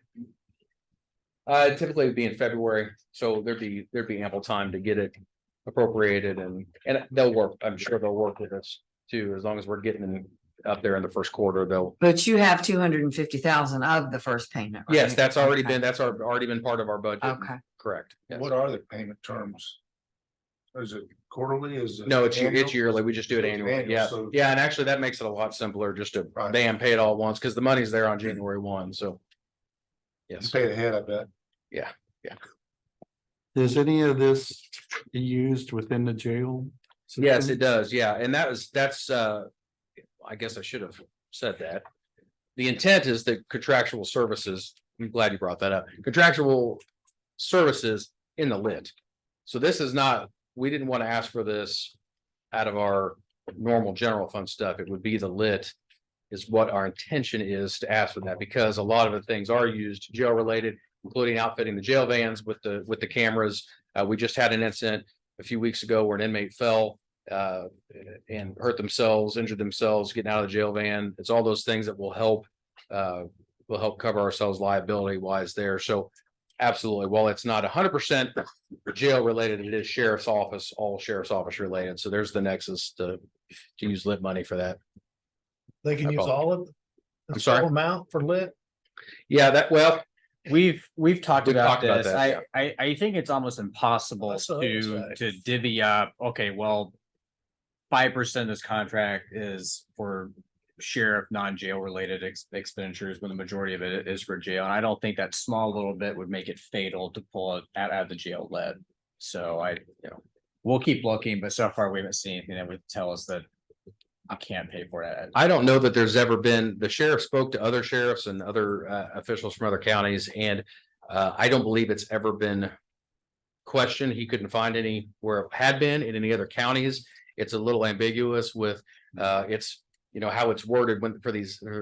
Typically it'd be in February, so there'd be ample time to get it appropriated, and they'll work, I'm sure they'll work with us too, as long as we're getting up there in the first quarter, they'll, But you have 250,000 of the first payment. right? yes, that's already Okay. been, that's already been part of our budget. Okay. Correct. yes. What are the payment terms? Is it quarterly? Is it? No, it's annual? yearly. We just do it It's annually. annual, Yeah. so- Yeah. And actually that makes it a lot simpler just to Right. bam, pay it all at once because the money's there on January 1. So. You Yes. pay ahead, I bet. Is any of this used within the jail? Yes, system? it does. Yeah. And that's I guess I should have said that. The intent is that contractual services, I'm glad you brought that up, contractual services in the lit. So this is not, we didn't want to ask for this out of our normal general fund stuff. It would be the lit is what our intention is to ask for that because a lot of the things are used jail related, including outfitting the jail vans with the cameras. We just had an incident a few weeks ago where an inmate fell and hurt themselves, injured themselves, getting out of the jail van. It's all those things that will help cover ourselves liability wise there. So absolutely. While it's not 100% jail related, it is sheriff's office, all sheriff's office related. So there's the nexus to use lit money for that. They can I use apologize. all of it. I'm The sorry? full amount for lit. Yeah, We've talked We've about talked about this. that, I think it's almost impossible That's what I was to saying. divvy up, okay, well. 5% of this contract is for sheriff, non-jail related expenditures, when the majority of it is for jail. And I don't think that small little bit would make it fatal to pull it out of the jail lead. So we'll keep looking, but so far we haven't seen anything that would tell us that I can't pay for it. I don't know that there's ever been, the sheriff spoke to other sheriffs and other officials from other counties, and I don't believe it's ever been questioned. He couldn't find any where it had been in any other counties. It's a little ambiguous with it's, how it's worded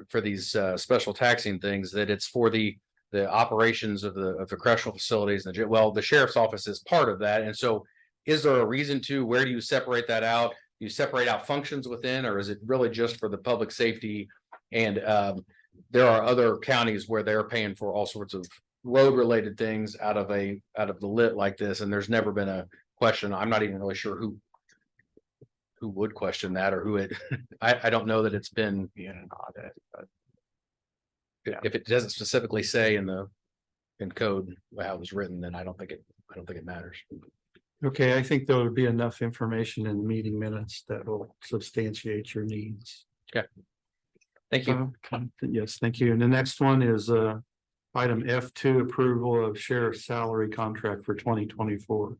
for these special taxing things, that it's for the operations of the correctional facilities. And the sheriff's office is part of that. And so is there a reason where do you separate that out? You separate out functions within, or is it really just for the public safety? And there are other counties where they're paying for all sorts of road related things out of the lit like this. And there's never been a question. I'm not even really sure who would question that or who it, I don't know that it's been being an audit, but if it doesn't specifically say in code how it was written, then I don't think it matters. Okay, I think there would be enough information in the meeting minutes that will substantiate your needs. Thank you. Yes, thank you. And the next one is item F2, approval of sheriff's salary contract for 2024.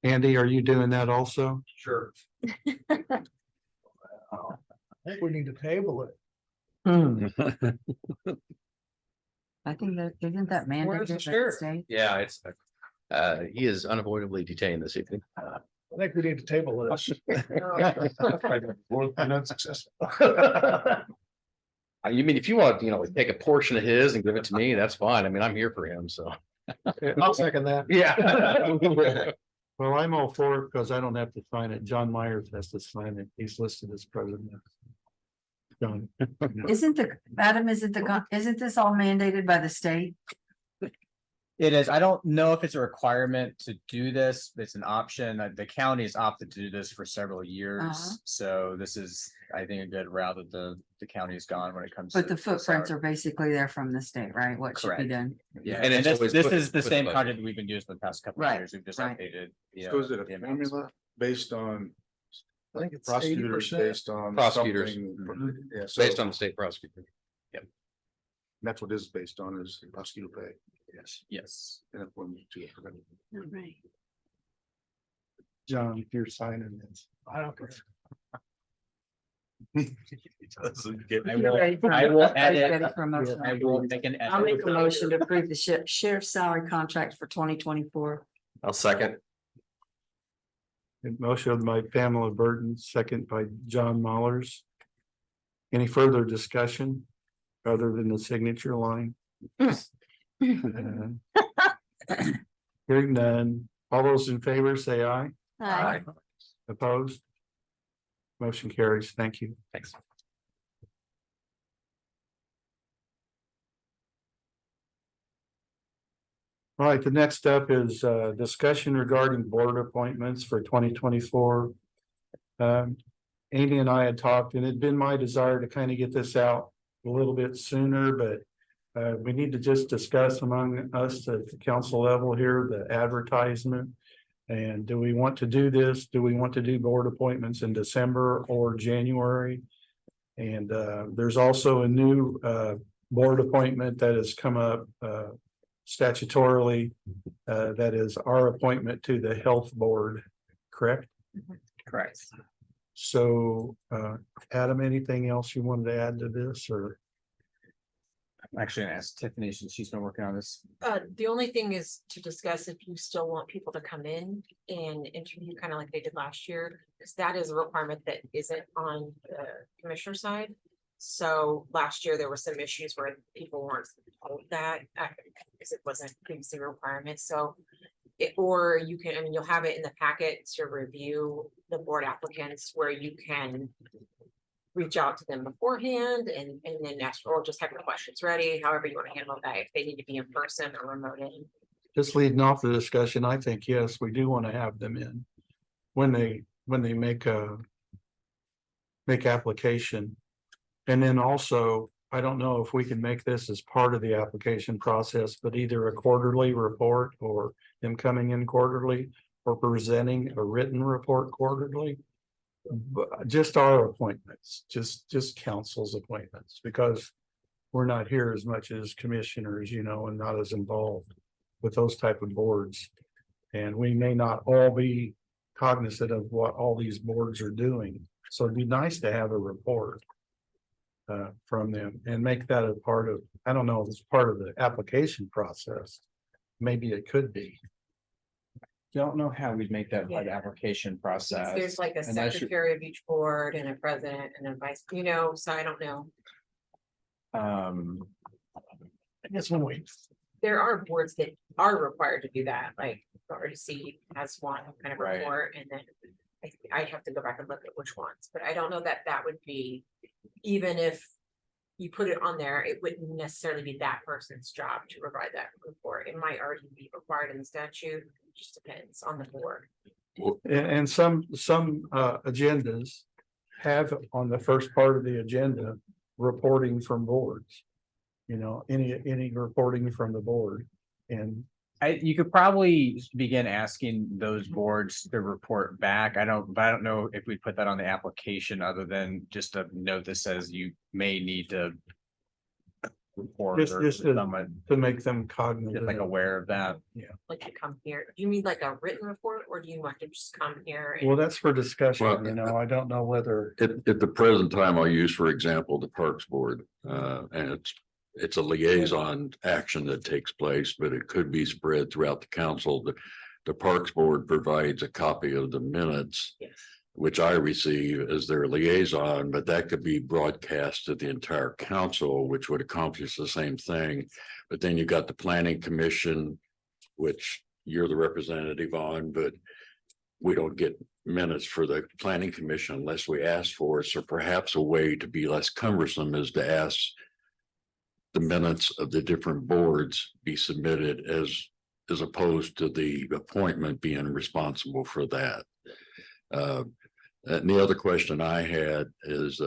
Andy, are you doing that also? Sure. I think we need to table it. I think that isn't that Where's the mandated by the sheriff? state? Yeah, it's he is unavoidably detained this evening. I think we need to table this. You mean if you want, take a portion of his and give it to me, that's fine. I mean, I'm here for him, so. I'll second that. Yeah. Well, I'm all for it because I don't have to sign it. John Myers has to sign it. He's listed as president. John. Isn't this all mandated by the state? It is. I don't know if it's a requirement to do this. It's an option. The county has opted to do this for several years. Uh-huh. So this is, I think, a good route that the county has gone when it comes. But the footprints are basically there from the state, right? What should be Correct. done? Yeah, And and it's this always is the put same budget. content we've been using for the past couple of Right, years. We've just right. updated. So is it a the amounts. formula based on I think it's prosecutors 80%. based on? Prosecutors. something? Yeah, so Based on the state prosecutor. that's what this is based on is the prosecutor pay. Yes. Yes. And if one, two, Right. John, if you're signing this. I don't care. I will edit. Ready for a motion? I will make an edit. I'll make a motion to approve the sheriff's salary contract for 2024. I'll second. Motion by Pamela Burton, second by John Mollers. Any further discussion other than the signature line? Hearing none. All those in favor say aye. Hi. Opposed? Motion carries. Thank you. Thanks. All right, the next up is discussion regarding board appointments for 2024. Amy and I had talked, and it'd been my desire to kind of get this out a little bit sooner, but. We need to just discuss among us at the council level here, the advertisement. And do we want to do this? Do we want to do board appointments in December or January? And there's also a new board appointment that has come up statutorily. That is our appointment to the health board, correct? Correct. So Adam, anything else you wanted to add to this or? I'm actually gonna ask Tiffany since she's been working on this. The only thing is to discuss if you still want people to come in and interview kind of like they did last year, because that is a requirement that isn't on the commissioner side. So last year there were some issues where people weren't told that because it wasn't previously a requirement. So or you can, I mean, you'll have it in the packet to review the board applicants where you can reach out to them beforehand and then ask, or just have your questions ready, however you want to handle that, if they need to be in person or remote in. Just leading off the discussion, I think, yes, we do want to have them in. When they make application. And then also, I don't know if we can make this as part of the application process, but either a quarterly report or them coming in quarterly or presenting a written report quarterly. But just our appointments, just council's appointments, because we're not here as much as commissioners, you know, and not as involved with those type of boards. And we may not all be cognizant of what all these boards are doing. So it'd be nice to have a report from them and make that a part of, I don't know if it's part of the application process. Maybe it could be. Don't know how we'd make that part of the application process. There's like a unless you- secretary of each board and a president and a vice, you know, so I don't know. I guess when we, There are boards that are required to do that, like the RDC has one kind of Right. report, and then I'd have to go back and look at which ones, but I don't know that that would be, even if you put it on there, it wouldn't necessarily be that person's job to provide that report. It might already be required in the statute, it just depends on the board. And some agendas have on the first part of the agenda, reporting from boards. You know, any reporting from the board and You could probably begin asking those boards to report back. But I don't know if we put that on the application other than just a note that says you may need to. Report just or to someone make them just cognizant. like aware of that. Like to come here, do you mean like a written report, or do you want to just come here? and- Well, that's for discussion, Well, you know, I don't know whether, At the present time, I'll use, for example, the Parks Board, and it's a liaison action that takes place, but it could be spread throughout the council. The Parks Board provides a copy of the minutes, Yes. which I receive as their liaison, but that could be broadcast to the entire council, which would accomplish the same thing. But then you got the Planning Commission, which you're the representative on, but we don't get minutes for the Planning Commission unless we ask for it. So perhaps a way to be less cumbersome is to ask the minutes of the different boards be submitted as opposed to the appointment being responsible for that. And the other question I had is,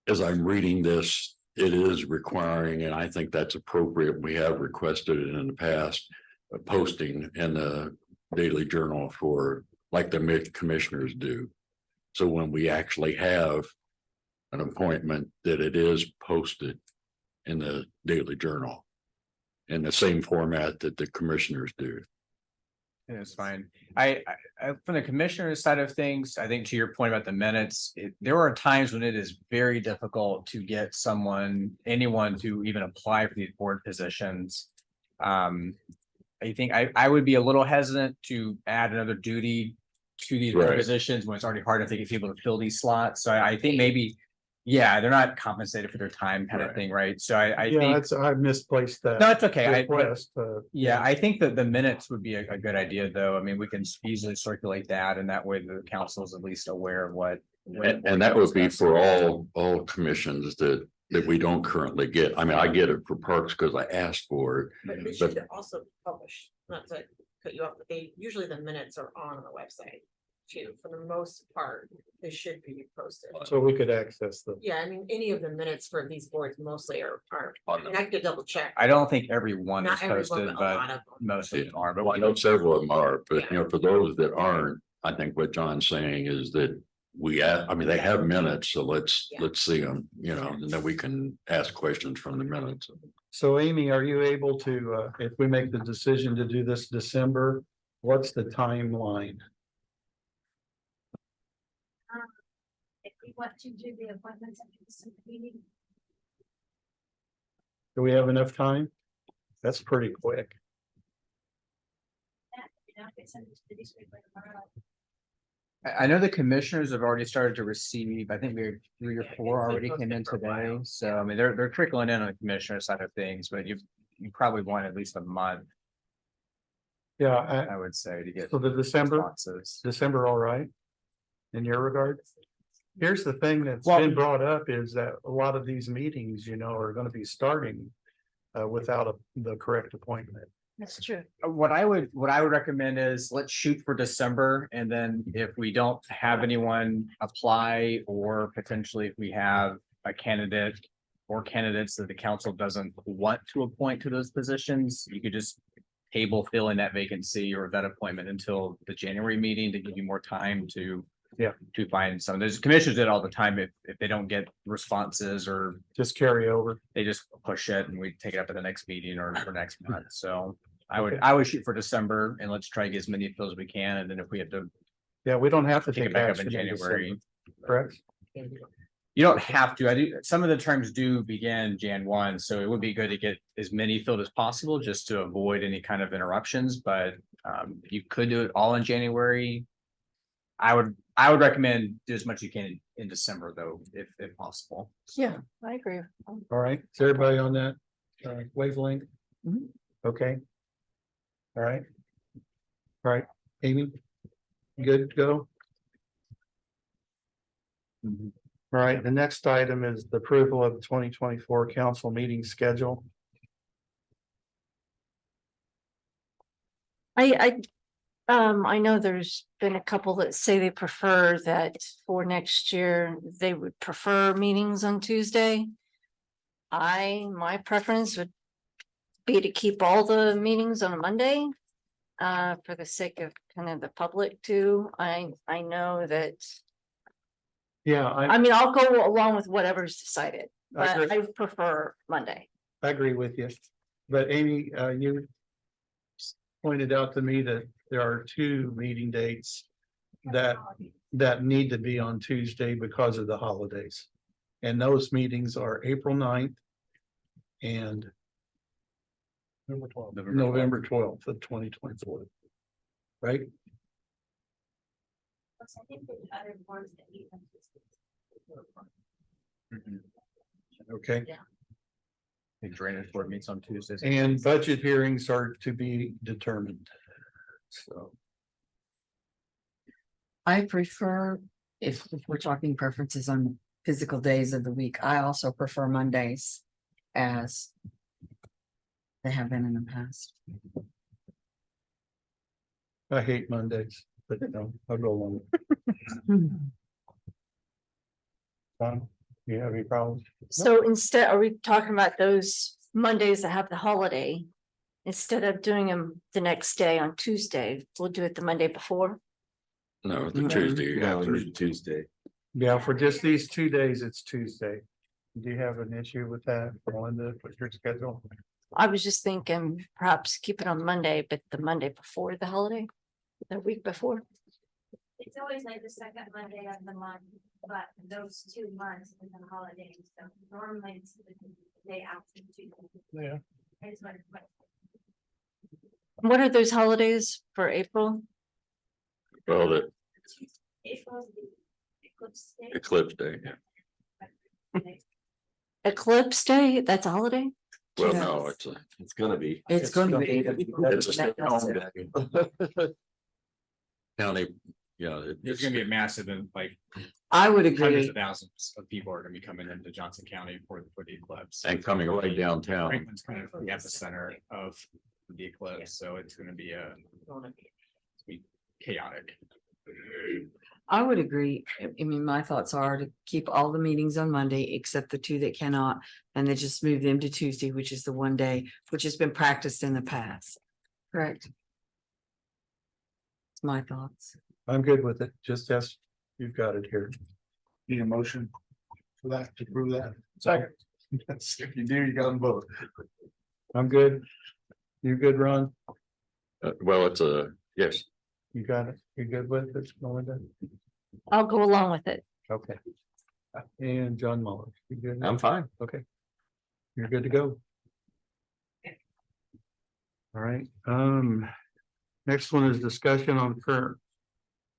as I'm reading this, it is requiring, and I think that's appropriate. We have requested it in the past, a posting in the Daily Journal for, like the commissioners do. So when we actually have an appointment, that it is posted in the Daily Journal in the same format that the commissioners do. It's fine. I from the commissioner's side of things, I think to your point about the minutes, there are times when it is very difficult to get anyone to even apply for these board positions. I think I would be a little hesitant to add another duty to these board Right. positions when it's already hard to get people to fill these slots. So I think maybe, yeah, they're not compensated for their time kind of Right. thing, right? So I yeah, think, I misplaced that. no, it's okay. request, Yeah, I think that the minutes would be a good idea, though. I mean, we can easily circulate that, and that way the council is at least aware of what. And that would be for all commissions that we don't currently get. I mean, I get it for parks because I asked for it. But they should also publish, not to cut you off, but usually the minutes are on the website. too, for the most part, they should be posted. So we could access them. Yeah, I mean, any of the minutes for these boards mostly are, and I could double check. I don't think every one is Not everyone, posted, but a but lot of them. most of them are, but Well, I know several of them are, but Yeah. for those that aren't, I think what John's saying is that I mean, they have minutes, so let's Yeah. see them, and then we can ask questions from the minutes. So Amy, are you able to, if we make the decision to do this December, what's the timeline? If we want to do the appointments at the meeting, Do we have enough time? That's pretty quick. it's in the district like tomorrow. I know the commissioners have already started to receive, I think we have 3 or 4 already came in today. So I mean, they're trickling in on the commissioner side of things, but you probably want at least a month, Yeah, I would say, to get so the December, responses. all right? In your regard? Here's the thing that's Well- been brought up is that a lot of these meetings, are gonna be starting without the correct appointment. That's true. What I would recommend is let's shoot for December, and then if we don't have anyone apply, or potentially if we have a candidate or candidates that the council doesn't want to appoint to those positions, you could just table filling that vacancy or that appointment until the January meeting to give you more time to find some. There's commissioners that all the time, if they don't get responses, or Just carry over. they just push it and we take it up at the next meeting or for next month. So I would shoot for December, and let's try to get as many fills as we can. And then if we have to Yeah, we don't have to take take it back up action in in January, December, correct? you don't have to. Some of the terms do begin Jan 1, so it would be good to get as many filled as possible just to avoid any kind of interruptions. But you could do it all in January. I would recommend do as much as you can in December, though, if possible. Yeah, I agree. All right, is everybody on that wavelength? Mhm. Okay. All right. All right, Amy? Good to go? All right, the next item is the approval of the 2024 council meeting schedule. I know there's been a couple that say they prefer that for next year, they would prefer meetings on Tuesday. My preference would be to keep all the meetings on a Monday. For the sake of kind of the public too. I know that, Yeah, I mean, I'll go along with whatever's decided, I but agree. I prefer Monday. I agree with you. But Amy, you pointed out to me that there are 2 meeting dates that need to be on Tuesday because of the holidays. And those meetings are April 9th and November 12th of 2024. Right? Plus, I think there's other boards that meet on Tuesdays. Okay. The drainage board meets on Tuesdays. And budget hearings are to be determined. So, I prefer, if we're talking preferences on physical days of the week, I also prefer Mondays as they have been in the past. I hate Mondays, but I'll go along. with it. Tom, you have any problems? So instead, are we talking about those Mondays that have the holiday? Instead of doing them the next day on Tuesday, we'll do it the Monday before. No, the Tuesday. Yeah, after. Tuesday. Yeah, for just these 2 days, it's Tuesday. Do you have an issue with that, Melinda, with your schedule? I was just thinking perhaps keep it on Monday, but the Monday before the holiday, the week before. It's always like the second Monday of the month, but those 2 months is the holidays, so normally it's the day after Tuesday. Yeah. I just wanted to- What are those holidays for April? Well, the April's the eclipse day. eclipse day. Eclipse Day, that's a holiday? Well, Yes. no, It's gonna be. It's going to be. it's a stay-at-home day. County, yeah. There's gonna be a massive, and like I would hundreds agree. of thousands of people are gonna be coming into Johnson County for the eclipse. And coming right downtown. Franklin's kind of the epicenter of the eclipse, so it's gonna be chaotic. I would agree. I mean, my thoughts are to keep all the meetings on Monday except the two that cannot. And then just move them to Tuesday, which is the one day, which has been practiced in the past. Correct? It's my thoughts. I'm good with it. Just as you've got it here. Need a motion for that, to prove that? Second. If you do, you got them both. I'm good. You good, Ron? Well, it's a, yes, You got it? You good with it, Melinda? I'll go along with it. Okay. And John Muller, you good? I'm fine. Okay. You're good to go. All right, next one is discussion on current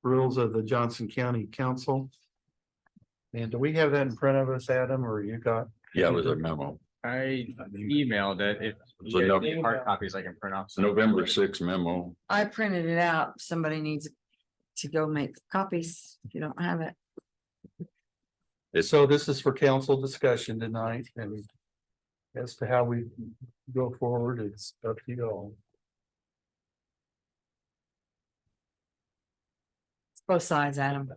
rules of the Johnson County Council. And do we have that in front of us, Adam, or you got? yeah, it was a memo. I emailed it. If So you no- guys need hard copies, I can print off. some. November 6th memo. I printed it out. Somebody needs to go make copies if you don't have it. So this is for council discussion tonight, and as to how we go forward, it's up to you all. It's both sides, Adam.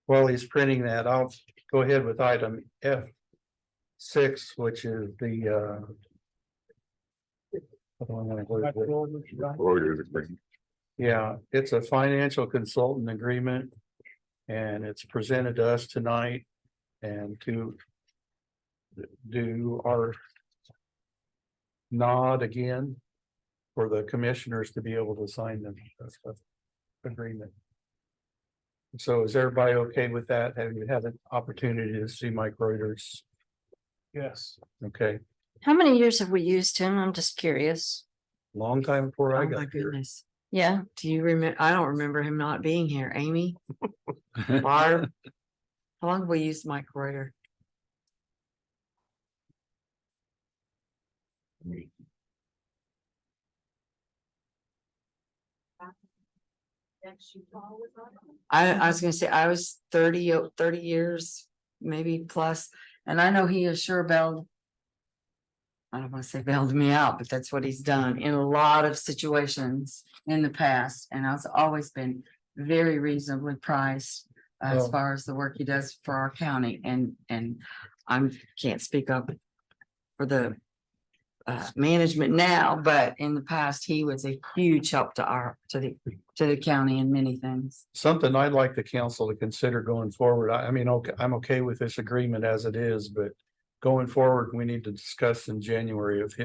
While he's printing that, I'll go ahead with item F6, which is the Order. yeah, it's a financial consultant agreement. And it's presented to us tonight and to do our nod again for the commissioners to be able to sign the agreement. So is everybody okay with that? Have you had an opportunity to see Mike Reuters? Yes. Okay, How many years have we used him? I'm just curious. long time before I Oh my got here. goodness. Yeah, Do you remember? I don't remember him not being here. Amy? Barb? How long have we used Mike Reuter? I was gonna say, I was 30 years, maybe plus, and I know he has sure bailed. I don't wanna say bailed me out, but that's what he's done in a lot of situations in the past, and I've always been very reasonably priced. As Well- far as the work he does for our county, and can't speak up for the. Management now, but in the past, he was a huge help to the county in many things. Something I'd like the council to consider going forward. I mean, okay, I'm okay with this agreement as it is, but going forward, we need to discuss in January of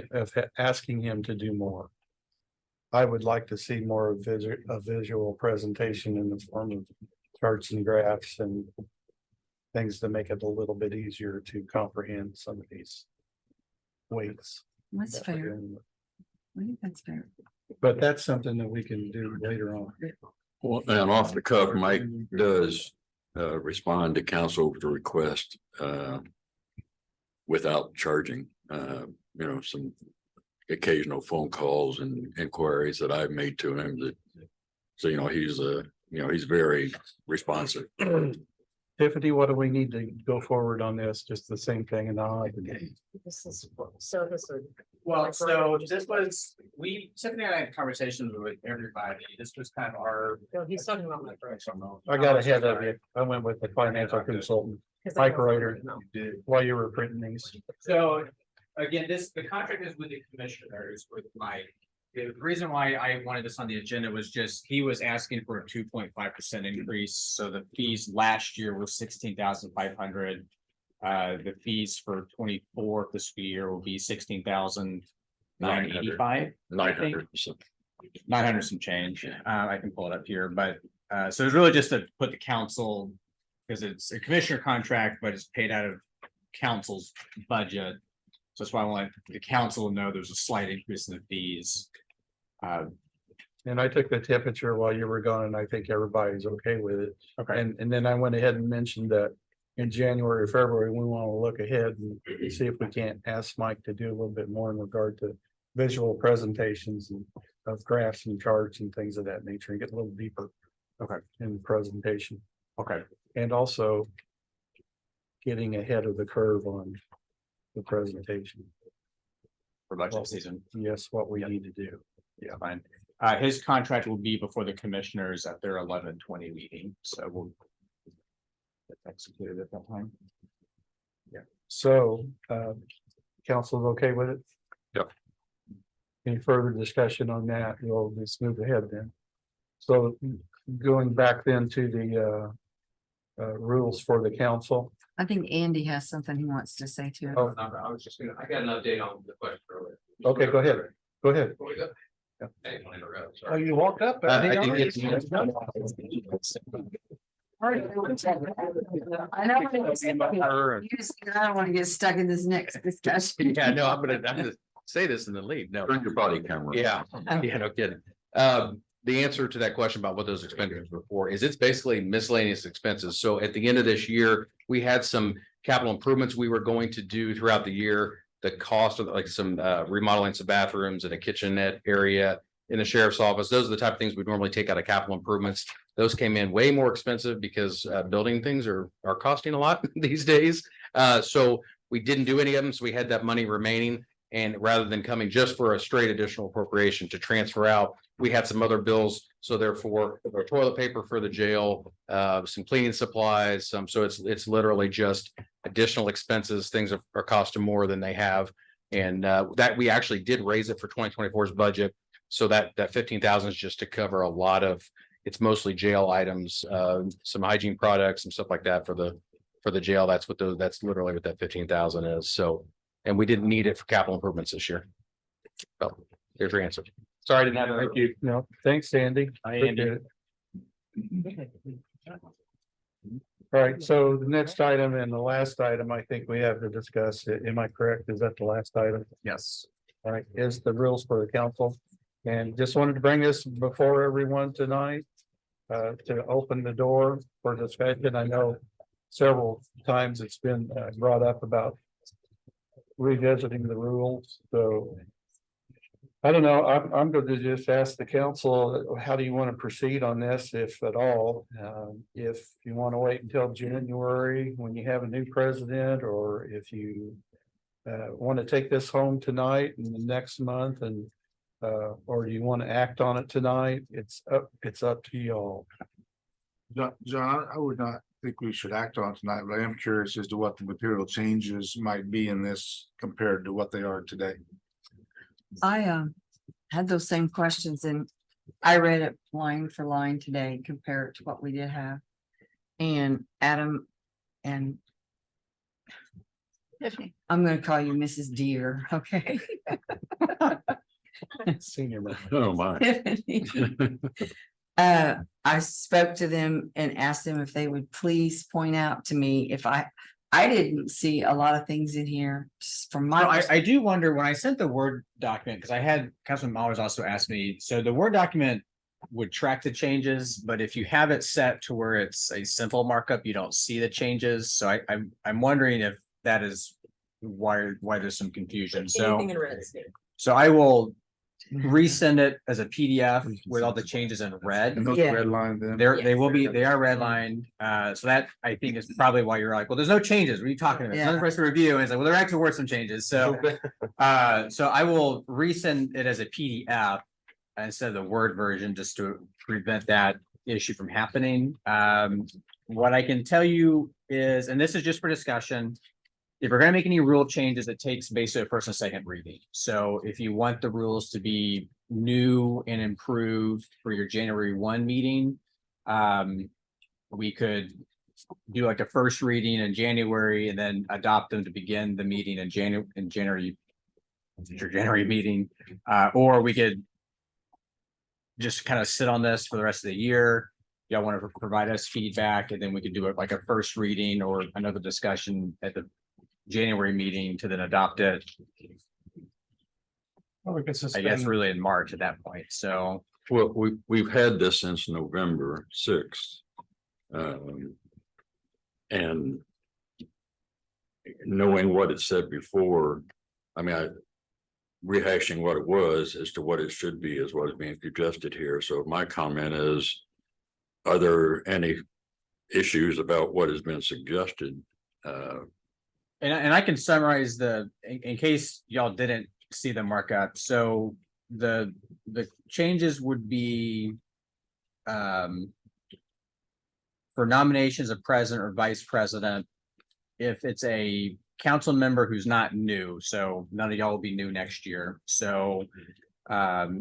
asking him to do more. I would like to see more of a visual presentation in the form of charts and graphs and things to make it a little bit easier to comprehend some of these weights. That's that we're fair. dealing with. I think that's fair. But that's something that we can do later on. Well, and off the cuff, Mike does respond to council with a request without charging, some occasional phone calls and inquiries that I've made to him that. So, he's very responsive. Tiffany, what do we need to go forward on this? Just the same thing and I. This is, so this would. Well, so this was, Tiffany and I had conversations with everybody. This was kind of our. No, he's talking about my. I got ahead of you. I went with the financial consultant, Mike Reuter, while you were printing these. So again, the contract is with the commissioners with Mike. The reason why I wanted this on the agenda was just, he was asking for a 2.5% increase. So the fees last year were 16,500. The fees for 24 fiscal year will be 16,985. 900. 900 some change. I can pull it up here, but so it's really just to put the council, because it's a commissioner contract, but it's paid out of council's budget. So that's why I want the council to know there's a slight increase in the fees. And I took the temperature while you were gone and I think everybody's okay with it. Okay. And then I went ahead and mentioned that in January or February, we want to look ahead and see if we can't ask Mike to do a little bit more in regard to visual presentations and of graphs and charts and things of that nature and get a little deeper. Okay. In the presentation. Okay. And also getting ahead of the curve on the presentation. For budget season. Yes, what we need to do. Yeah, fine. His contract will be before the commissioners at their 11/20 meeting, so we'll. Get executed at that time. So, council's okay with it? Yep. Any further discussion on that? We'll just move ahead then. So going back then to the rules for the council. I think Andy has something he wants to say to it. Oh, I was just gonna, I got an update on the question earlier. okay, go ahead. Go ahead. Oh, you walked up. I didn't get I know. I don't want to get stuck in this next discussion. Yeah, no, I'm gonna say this in the lead. No. Turn your body camera. Yeah, yeah, no kidding. The answer to that question about what those expenditures were for is it's basically miscellaneous expenses. So at the end of this year, we had some capital improvements we were going to do throughout the year. The cost of like some remodeling some bathrooms and a kitchenette area in the sheriff's office. Those are the type of things we normally take out of capital improvements. Those came in way more expensive because building things are costing a lot these days. So we didn't do any of them. So we had that money remaining. And rather than coming just for a straight additional appropriation to transfer out, we had some other bills. So therefore, toilet paper for the jail, some cleaning supplies, so it's literally just additional expenses. Things are costing more than they have. And that we actually did raise it for 2024's budget. So that 15,000 is just to cover a lot of, it's mostly jail items, some hygiene products, and stuff like that for the jail. That's literally what that 15,000 is. So, and we didn't need it for capital improvements this year. So there's your answer. Sorry, I didn't have it. Thank you. No, thanks, Sandy. Hi, Andy. Appreciate it. All right, so the next item and the last item, I think we have to discuss, am I correct? Is that the last item? Yes. All right, is the rules for the council. And just wanted to bring this before everyone tonight. To open the door for discussion. I know several times it's been brought up about revisiting the rules, so. I don't know, I'm going to just ask the council, how do you want to proceed on this, if at all? If you want to wait until January when you have a new president, or if you want to take this home tonight and the next month, and or do you want to act on it tonight? It's up to y'all. John, I would not think we should act on it tonight, but I am curious as to what the material changes might be in this compared to what they are today. I had those same questions and I read it line for line today, compare it to what we did have. And Adam and I'm gonna call you Mrs. Deere, okay? Senior. Oh, my. I spoke to them and asked them if they would please point out to me if I didn't see a lot of things in here just from my. I do wonder when I sent the Word document, because I had Councilman Mahler's also asked me, so the Word document would track the changes, but if you have it set to where it's a simple markup, you don't see the changes. So I'm wondering if that is why there's some confusion. So, Anything in red is new. so I will resend it as a PDF with all the changes in red. And those Yeah. red lines then. They Yes. will be, they are redlined. So that I think is probably why you're like, well, there's no changes. What are you talking about? It's nothing for us to review. And it's like, well, there actually were some changes. So, so I will resend it as a PDF instead of the Word version, just to prevent that issue from happening. What I can tell you is, and this is just for discussion, if we're gonna make any rule changes, it takes basically a first and second reading. So if you want the rules to be new and improved for your January 1 meeting, we could do like a first reading in January and then adopt them to begin the meeting in January, your January meeting, or we could just kind of sit on this for the rest of the year. Y'all want to provide us feedback, and then we could do it like a first reading or another discussion at the January meeting to then adopt it, I guess, really in March at that point. So, Well, we've had this since November 6th. And knowing what it said before, I mean, rehashing what it was as to what it should be is what is being suggested here. So my comment is, are there any issues about what has been suggested? And I can summarize in case y'all didn't see the markup, so the changes would be. For nominations of president or vice president. If it's a council member who's not new, so none of y'all will be new next year, so.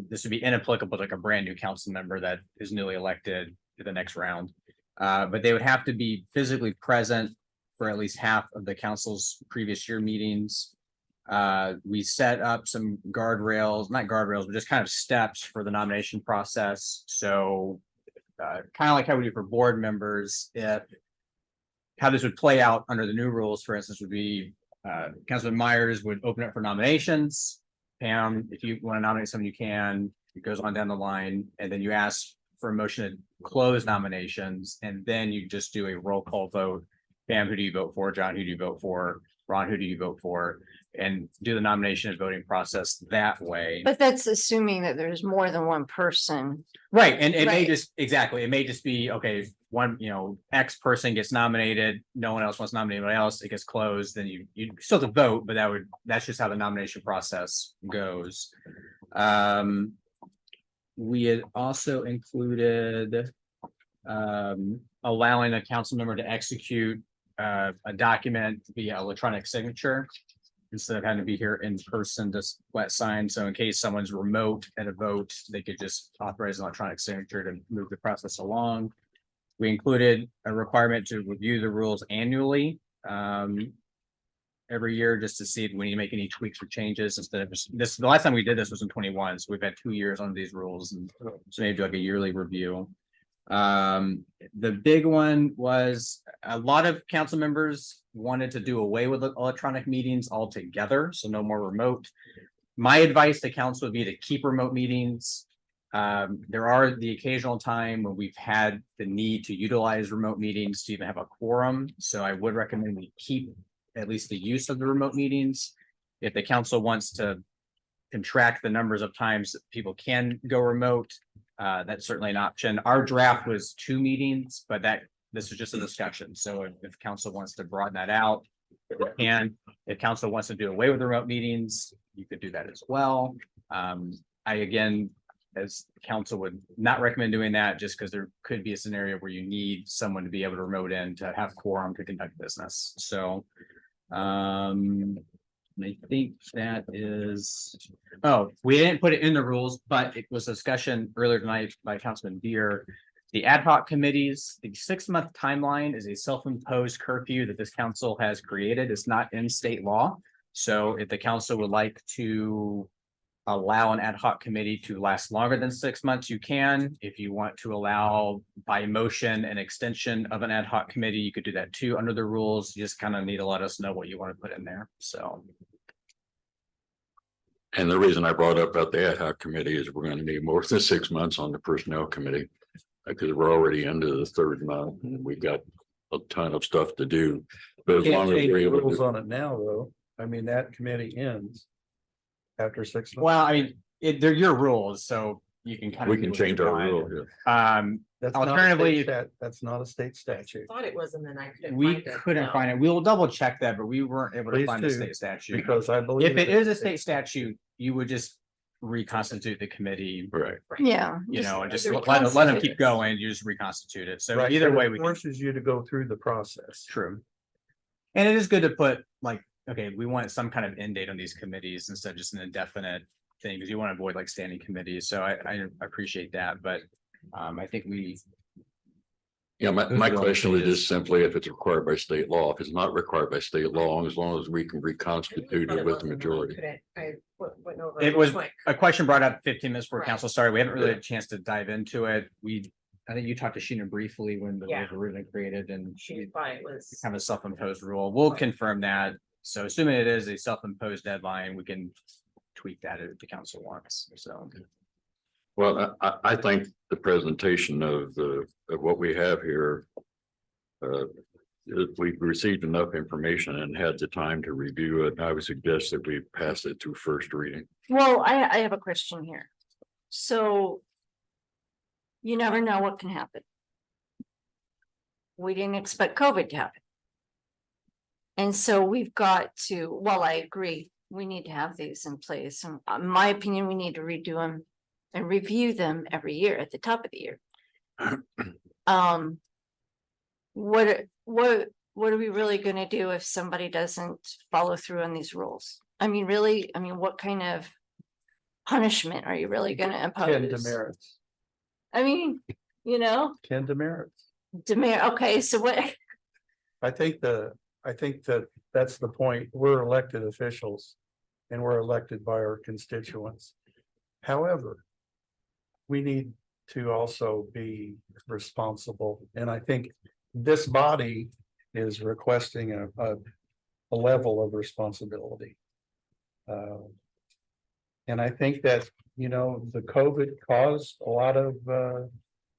This would be inapplicable to like a brand new council member that is newly elected to the next round. But they would have to be physically present for at least half of the council's previous year meetings. We set up some guardrails, not guardrails, but just kind of steps for the nomination process. So kind of like how we do for board members, if how this would play out under the new rules, for instance, would be Councilman Myers would open up for nominations. Pam, if you want to nominate someone, you can. It goes on down the line, and then you ask for a motion to close nominations, and then you just do a roll call vote. Pam, who do you vote for? John, who do you vote for? Ron, who do you vote for? And do the nomination and voting process that way. But that's assuming that there's more than one person. Right, and it may Right. just, exactly, it may just be, okay, one, X person gets nominated, no one else wants to nominate anybody else, it gets closed, then you still have to vote, but that's just how the nomination process goes. We had also included allowing a council member to execute a document via electronic signature instead of having to be here in person to wet sign. So in case someone's remote at a vote, they could just authorize an electronic signature to move the process along. We included a requirement to review the rules annually every year, just to see if we need to make any tweaks or changes instead of this. The last time we did this was in 21, so we've had 2 years on these rules, and so maybe do like a yearly review. The big one was a lot of council members wanted to do away with electronic meetings altogether, so no more remote. My advice to council would be to keep remote meetings. There are the occasional time when we've had the need to utilize remote meetings to even have a quorum, so I would recommend we keep at least the use of the remote meetings. If the council wants to contract the numbers of times that people can go remote, that's certainly an option. Our draft was 2 meetings, but this is just a discussion. So if council wants to broaden that out, and if council wants to do away with remote meetings, you could do that as well. I, again, as council would not recommend doing that, just because there could be a scenario where you need someone to be able to remote in to have quorum to conduct business. So I think that is, we didn't put it in the rules, but it was a discussion earlier tonight by Councilman Beer. The ad hoc committees, the 6-month timeline is a self-imposed curfew that this council has created. It's not in state law. So if the council would like to allow an ad hoc committee to last longer than 6 months, you can. If you want to allow by motion an extension of an ad hoc committee, you could do that too under the rules. You just kind of need to let us know what you want to put in there. So. And the reason I brought up about the ad hoc committee is we're going to need more than 6 months on the personnel committee. Because we're already into the 3rd month and we've got a ton of stuff to do. But as long as we're able Rules to. on it now, though. I mean, that committee ends after 6 months. Well, I mean, they're your rules, so you can kind of. We can change our rule here. That's not a Alternatively, state that's not a state statute. Thought it was, and then I couldn't we find it. couldn't No. find it. We will double check that, but we weren't able to Please find the do, state statute. Because I believe. If it is a state statute, you would just reconstitute the committee, Right. Yeah. and just Just let them reconstitute keep it. going. You just reconstitute it. So Right, either but way, it we can. forces you to go through the process. True. And it is good to put like, okay, we want some kind of end date on these committees instead of just an indefinite thing, because you want to avoid like standing committees. So I appreciate that, but I think we. Yeah, my question was just simply if it's required by state law. If it's not required by state law, as long as we can reconstitute it with the majority. I went over. It was quick. a question brought up 15 minutes before Right. council started. We haven't really had a chance to dive into it. I think you talked to Sheena briefly when the Yeah. rules were originally created, and She thought it was. kind of a self-imposed rule. We'll confirm that. So assuming it is a self-imposed deadline, we can tweak that if the council wants. So. Well, I think the presentation of what we have here. If we've received enough information and had the time to review it, I would suggest that we pass it to first reading. Well, I have a question here. So you never know what can happen. We didn't expect COVID to happen. And so we've got to, well, I agree, we need to have these in place. And in my opinion, we need to redo them and review them every year at the top of the year. What are we really gonna do if somebody doesn't follow through on these rules? I mean, really, I mean, what kind of punishment are you really gonna 10 impose? demerits, I mean, you know, 10 demerits. okay, so what? I think that that's the point. We're elected officials and we're elected by our constituents. However, we need to also be responsible. And I think this body is requesting a level of responsibility. And I think that, you know, the COVID caused a lot of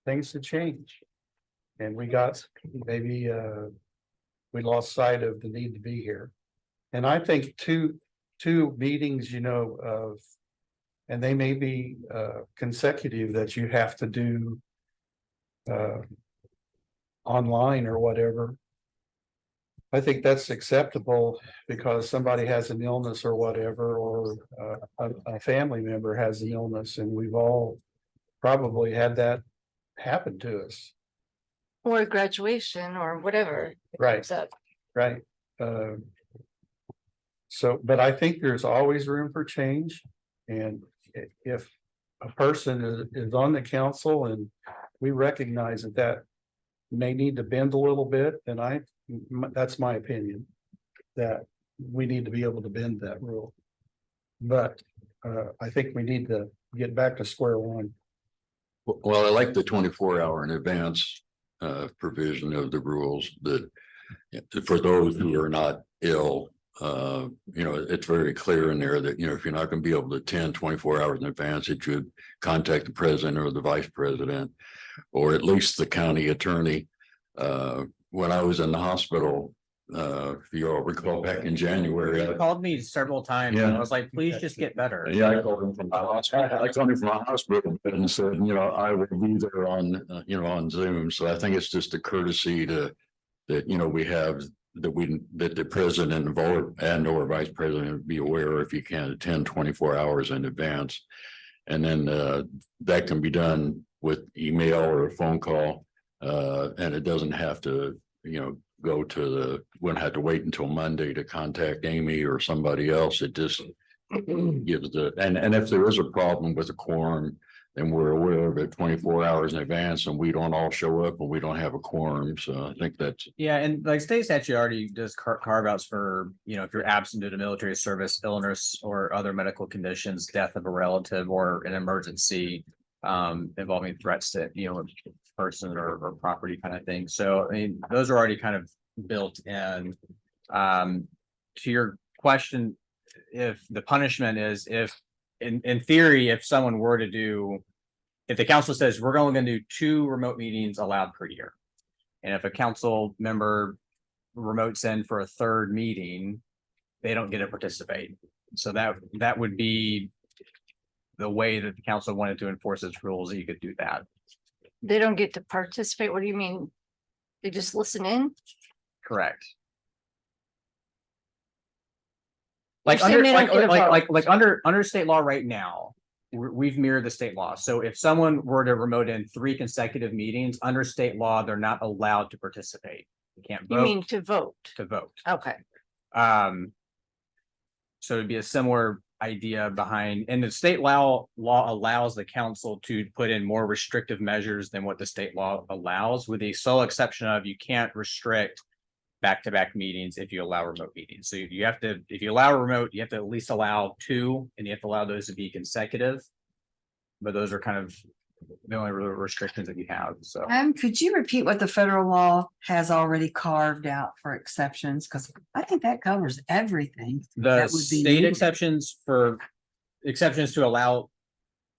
things to change. And we got maybe we lost sight of the need to be here. And I think two meetings, you know, of, and they may be consecutive, that you have to do online or whatever. I think that's acceptable because somebody has an illness or whatever, or a family member has an illness, and we've all probably had that happen to us. Or graduation or whatever. Right. comes up. Right. So, but I think there's always room for change. And if a person is on the council and we recognize that may need to bend a little bit, then that's my opinion, that we need to be able to bend that rule. But I think we need to get back to square one. Well, I like the 24-hour in advance provision of the rules, that for those who are not ill, you know, it's very clear in there that, you know, if you're not going to be able to attend 24 hours in advance, it should contact the president or the vice president, or at least the county attorney. When I was in the hospital, if you all recall, back in January, He called me several times and I was like, please just get better. yeah, I called him from the hospital. I called him from the hospital and said, you know, I will be there on, you know, on Zoom. So I think it's just a courtesy that, you know, we have, that the president and or vice president be aware if you can't attend 24 hours in advance. And then that can be done with email or a phone call. And it doesn't have to, you know, wouldn't have to wait until Monday to contact Amy or somebody else. It just gives and if there is a problem with a quorum, then we're aware of it 24 hours in advance, and we don't all show up and we don't have a quorum. So I think that's. Yeah, and like state statute already does carve outs for, you know, if you're absent due to military service, illness, or other medical conditions, death of a relative, or an emergency involving threats to, you know, person or property kind of thing. So I mean, those are already kind of built in. To your question, if the punishment is, if in theory, if someone were to do, if the council says we're only going to do 2 remote meetings allowed per year, and if a council member remotes in for a 3rd meeting, they don't get to participate. So that would be the way that the council wanted to enforce its rules, that you could do that. They don't get to participate. What do you mean? They just listen in? Correct. Like You're saying under they don't get a vote. under state law right now, we've mirrored the state law. So if someone were to remote in 3 consecutive meetings under state law, they're not allowed to participate. You can't vote. You mean to vote? To vote. Okay. So it'd be a similar idea behind, and the state law allows the council to put in more restrictive measures than what the state law allows, with the sole exception of you can't restrict back-to-back meetings if you allow remote meetings. So you have to, if you allow a remote, you have to at least allow 2, and you have to allow those to be consecutive. But those are kind of the only real restrictions that you have. So Could you repeat what the federal law has already carved out for exceptions? Because I think that covers everything. the That would be state new. exceptions to allow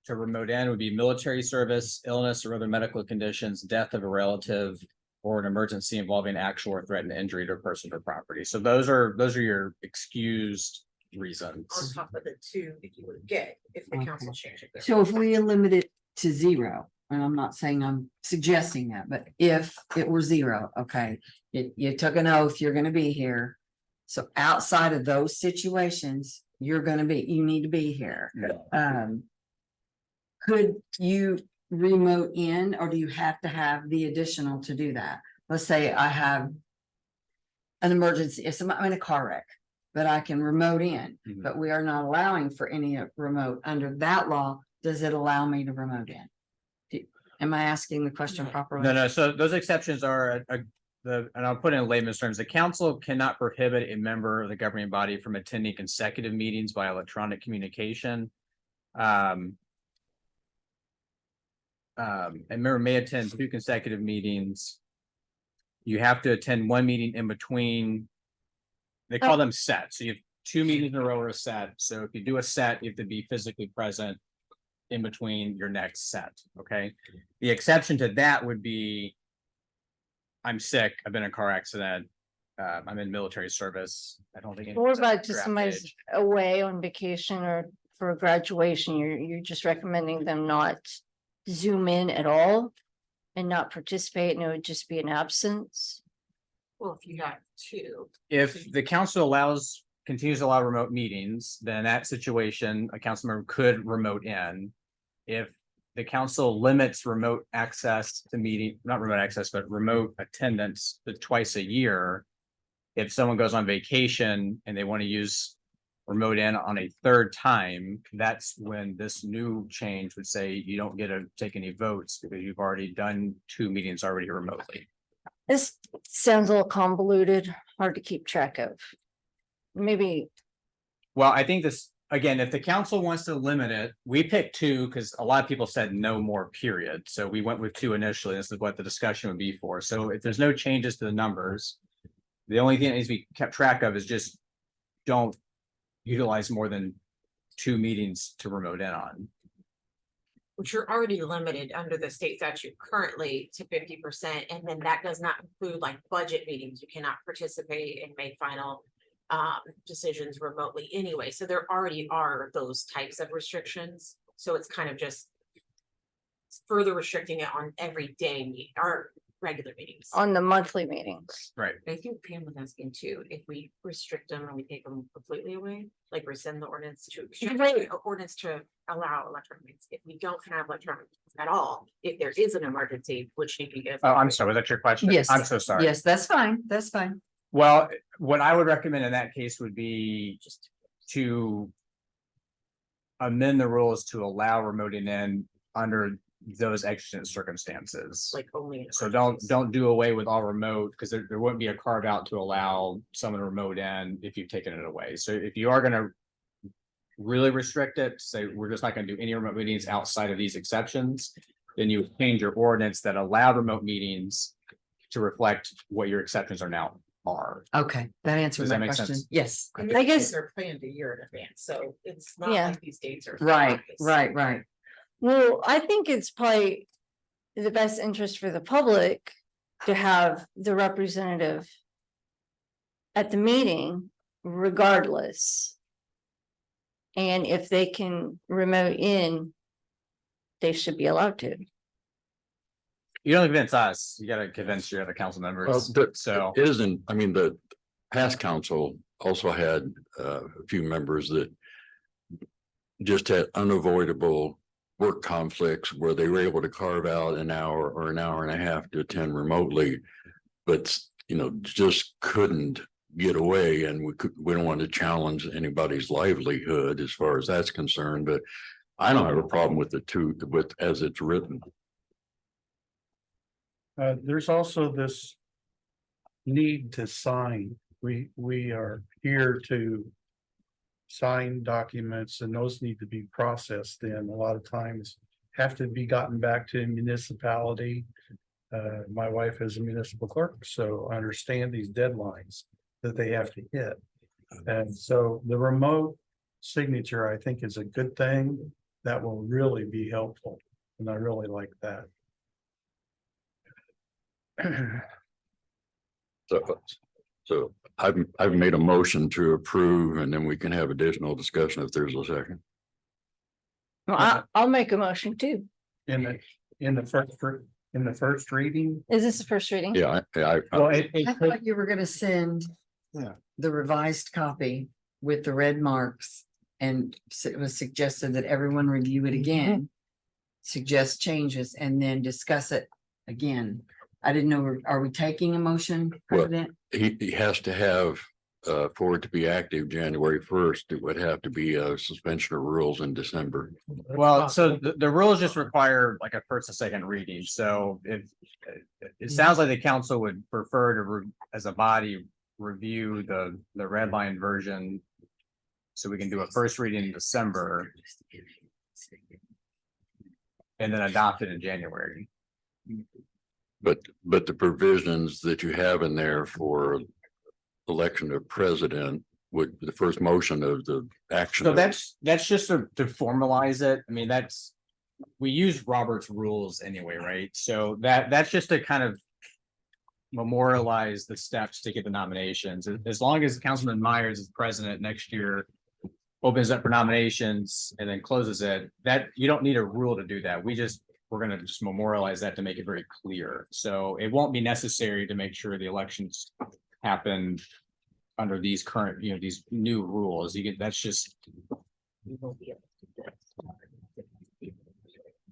to remote in would be military service, illness or other medical conditions, death of a relative, or an emergency involving actual or threatened injury to a person or property. So those are your excused reasons. On top of the 2 that you would get if the council changed it. So if we limit it to 0, and I'm not saying I'm suggesting that, but if it were 0, okay, you took an oath, you're gonna be here. So outside of those situations, you need to be here. Could you remote in, or do you have to have the additional to do that? Let's say I have an emergency, if I'm in a car wreck, but I can remote in, Mhm. but we are not allowing for any remote. Under that law, does it allow me to remote in? Am I asking the question properly? No, so those exceptions are and I'll put it in layman's terms, the council cannot prohibit a member of the governing body from attending consecutive meetings by electronic communication. A member may attend 2 consecutive meetings. You have to attend 1 meeting in between. They call them sets. So you have 2 meetings in a row or a set. So if you do a set, you have to be physically present in between your next set, okay? The exception to that would be I'm sick, I've been in a car accident, I'm in military service. I don't think. What anyone's at about just draft somebody's age. away on vacation or for a graduation? You're just recommending them not zoom in at all and not participate, and it would just be an absence? Well, if you have 2. If the council continues to allow remote meetings, then in that situation, a council member could remote in. If the council limits remote access to not remote access, but remote attendance to twice a year. If someone goes on vacation and they want to use remote in on a 3rd time, that's when this new change would say you don't get to take any votes because you've already done 2 meetings already remotely. This sounds a little convoluted, hard to keep track of. Maybe, Well, I think this, again, if the council wants to limit it, we picked 2 because a lot of people said no more, period. So we went with 2 initially. This is what the discussion would be for. So if there's no changes to the numbers, the only thing that needs to be kept track of is just don't utilize more than 2 meetings to remote in on. Which you're already limited under the state statute currently to 50%, and then that does not include like budget meetings. You cannot participate and make final decisions remotely anyway. So there already are those types of restrictions. So it's kind of just further restricting it on everyday or regular meetings. on the monthly meetings. Right. I think Pam was asking too, if we restrict them and we take them completely away, like rescind the ordinance to allow electronic meetings. If we don't have electronic meetings at all, if there is an emergency, which you can get. Oh, I'm sorry. Was that your question? Yes. I'm so sorry. Yes, that's fine. That's fine. Well, what I would recommend in that case would be just to amend the rules to allow remoting in under those exigent circumstances. Like only. So don't do away with all remote, because there wouldn't be a carve out to allow someone to remote in if you've taken it away. So if you are gonna really restrict it, say we're just not gonna do any remote meetings outside of these exceptions, then you would change your ordinance that allowed remote meetings to reflect what your exceptions are now are. Okay, that answers Does that my make question. sense? Yes. I guess- They're planned a year in advance, so it's not Yeah. like these dates are. Right, obvious. right. Well, I think it's probably the best interest for the public to have the representative at the meeting regardless. And if they can remote in, they should be allowed to. You don't convince us, you gotta convince your other council members, so. Isn't, I mean, the past council also had a few members that just had unavoidable work conflicts where they were able to carve out an hour or an hour and a half to attend remotely. But, just couldn't get away, and we don't want to challenge anybody's livelihood as far as that's concerned, but I don't have a problem with the 2 as it's written. There's also this need to sign. We are here to sign documents, and those need to be processed in. A lot of times have to be gotten back to a municipality. My wife is a municipal clerk, so I understand these deadlines that they have to hit. And so the remote signature, I think, is a good thing that will really be helpful. And I really like that. So I've made a motion to approve, and then we can have additional discussion if there's a second. Well, I'll make a motion too. In the first reading. Is this the first reading? Yeah, Well, I thought you were gonna send the revised copy with the red marks. And it was suggested that everyone review it again. Suggest changes and then discuss it again. I didn't know, are we taking a motion, Well, President? he has to have, for it to be active January first, it would have to be a suspension of rules in December. Well, so the rules just require like a first and second reading, so if it sounds like the council would prefer to, as a body, review the red line version. So we can do a first reading in December and then adopt it in January. But the provisions that you have in there for election of president would, the first motion of the action. So that's just to formalize it. I mean, we use Robert's rules anyway, right? So that's just to kind of memorialize the steps to get the nominations. As long as Councilman Myers is president next year, opens up for nominations and then closes it, that you don't need a rule to do that. We're gonna just memorialize that to make it very clear. So it won't be necessary to make sure the elections happen under these current, these new rules. That's just.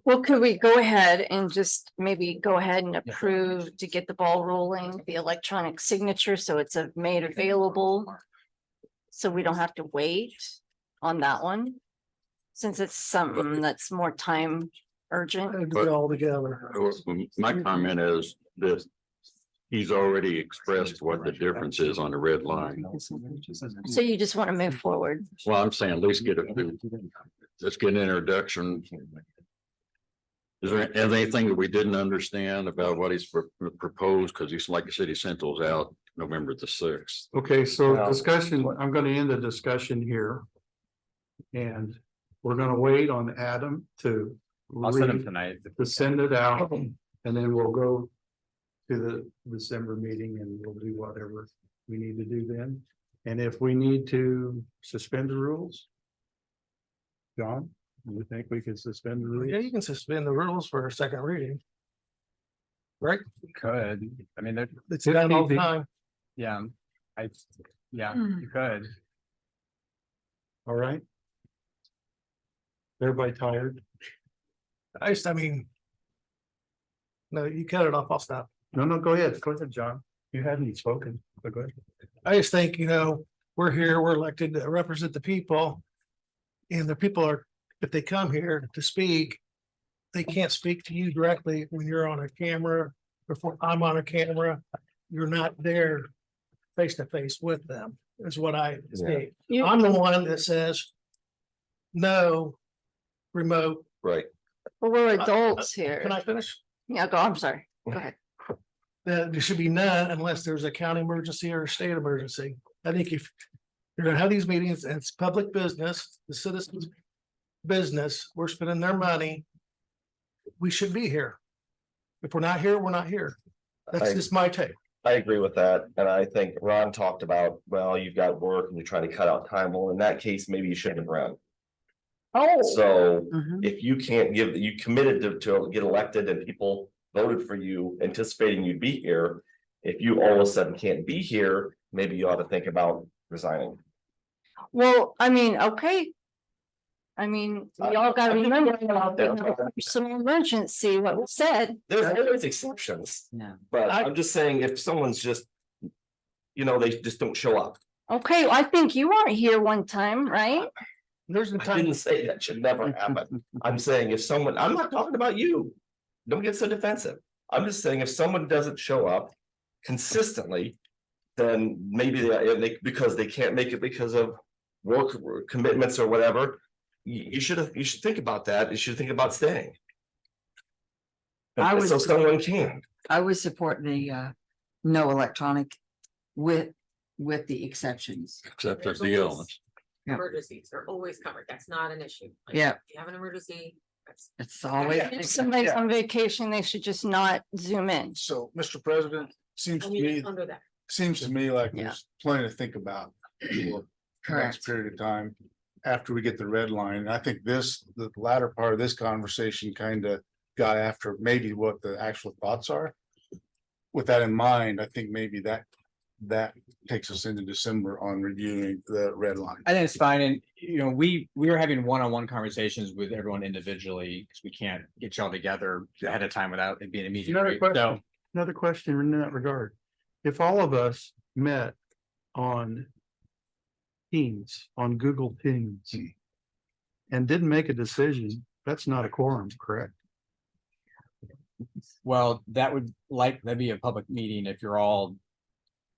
Well, could we go ahead and just maybe go ahead and approve to get the ball rolling, the electronic signature, so it's made available? So we don't have to wait on that one, since it's something that's more time urgent. Do it all together. My comment is this, he's already expressed what the difference is on the red line. So you just want to move forward. Well, I'm saying at least let's get an introduction. Is there anything that we didn't understand about what he's proposed? Because he's, like I said, he sent those out November the 6th. Okay, so discussion, I'm gonna end the discussion here. And we're gonna wait on Adam to. I'll send them read- tonight. To send it out, and then we'll go to the December meeting and we'll do whatever we need to do then. And if we need to suspend the rules. John, do you think we can suspend the rules? Yeah, you can suspend the rules for a second reading. Right? Could, I mean, It's done all the time. yeah, Hmm. you could. All right. Everybody tired? I mean. No, you cut it off, I'll stop. No, go ahead, John. You hadn't spoken, but go ahead. I just think, we're here, we're elected to represent the people. And the people are, if they come here to speak, they can't speak to you directly when you're on a camera. Before I'm on a camera, you're not there face to face with them, is what I say. You- I'm the one that says no remote. Right. Well, we're adults Can here. I finish? Yeah, I'm sorry. Go ahead. There should be none unless there's a county emergency or a state emergency. I think if you're gonna have these meetings, and it's public business, the citizens' business, we're spending their money. We should be here. If we're not here, we're not here. That's I- just my take. I agree with that, and I think Ron talked about, well, you've got work and you're trying to cut out time. Well, in that case, maybe you shouldn't have run. Oh. So Mhm. if you can't give, you committed to get elected and people voted for you anticipating you'd be here. If you all of a sudden can't be here, maybe you ought to think about resigning. Well, I mean, okay. I mean, we all gotta remember about the personal emergency, what was said. There's always exceptions, Yeah. but I'm just saying if someone's just. They just don't show up. Okay, I think you weren't here one time, right? There's a I time, didn't say that should never happen. I'm saying if someone, I'm not talking about you. Don't get so defensive. I'm just saying if someone doesn't show up consistently. Then maybe because they can't make it because of work commitments or whatever. You should think about that. You should think about staying. I would- So someone can. I would support the no electronic with the exceptions. Except there's the illness. Yeah. Emergencies are always covered. That's not an issue. Like, Yeah. if you have an emergency, that's. It's always. If somebody's on vacation, they should just not zoom in. So, Mr. President, seems I to mean, me, it's under that. like Yeah. there's plenty to think about. For the next Correct. period of time, after we get the red line, and I think the latter part of this conversation kind of got after maybe what the actual thoughts are. With that in mind, I think maybe that that takes us into December on reviewing the red line. I think it's fine. And, you know, we are having one-on-one conversations with everyone individually because we can't get y'all together ahead of time without it being immediate. Another right? question, So, another question in that regard. If all of us met on Teams, on Google Teams, and didn't make a decision, that's not a quorum, correct? well, that'd be a public meeting if you're all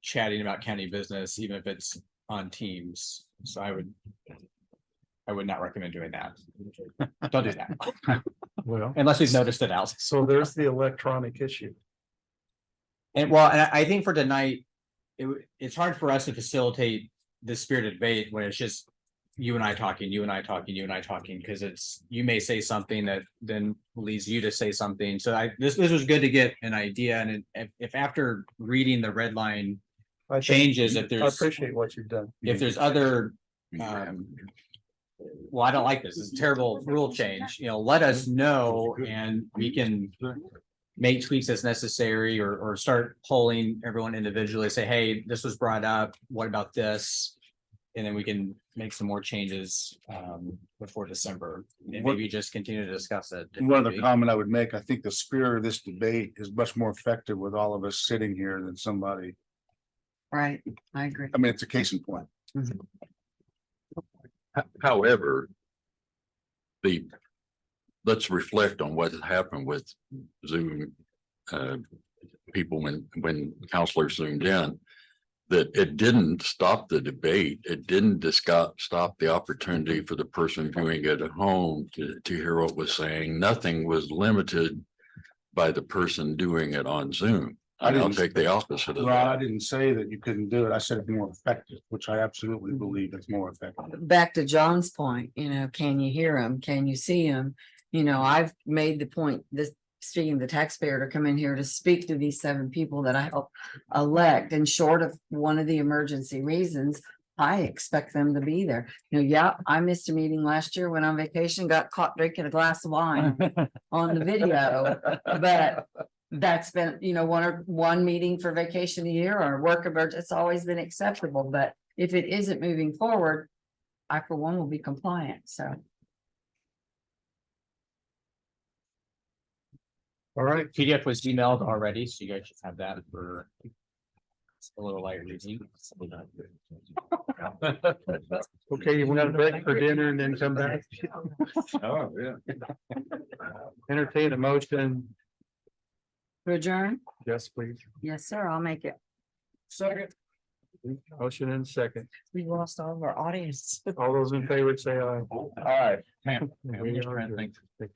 chatting about county business, even if it's on Teams. So I would not recommend doing that. Don't do that Well, unless we've noticed it out. so there's the electronic issue. And well, and I think for tonight, it's hard for us to facilitate this spirited debate when it's just you and I talking, because you may say something that then leads you to say something. So this was good to get an idea. And if after reading the red line I think- changes, if I there's, appreciate what you've done. if there's other, well, I don't like this. It's a terrible rule change, let us know and we can make tweaks as necessary or start polling everyone individually, say, hey, this was brought up. What about this? And then we can make some more changes before December and maybe just continue to discuss it. One other comment I would make, I think the spirit of this debate is much more effective with all of us sitting here than somebody. Right, I agree. I mean, it's a case in point. However, let's reflect on what happened with Zoom people when counselors zoomed in. That it didn't stop the debate. It didn't stop the opportunity for the person viewing it at home to hear what was saying. Nothing was limited by the person doing it on Zoom. I'll take the opposite of Well, I that. didn't say that you couldn't do it. I said it's more effective, which I absolutely believe it's more effective. Back to John's point, can you hear them? Can you see them? I've made the point, speaking of the taxpayer, to come in here to speak to these 7 people that I help elect, and short of one of the emergency reasons, I expect them to be there. Yeah, I missed a meeting last year, went on vacation, got caught drinking a glass of wine on the video, but that's been, one meeting for vacation a year or work emergency. It's always been acceptable, but if it isn't moving forward, I for one will be compliant, so. All right, PDF was emailed already, so you guys should have that for a little lighter reading. okay, you want to break for dinner and then come back? Oh, yeah. Entertain a motion. Adjourn? Yes, please. Yes, sir, I'll make it. Second. Motion and second. We lost all of our audience. All those in favor say aye. All right. We are adjourned. Thank you.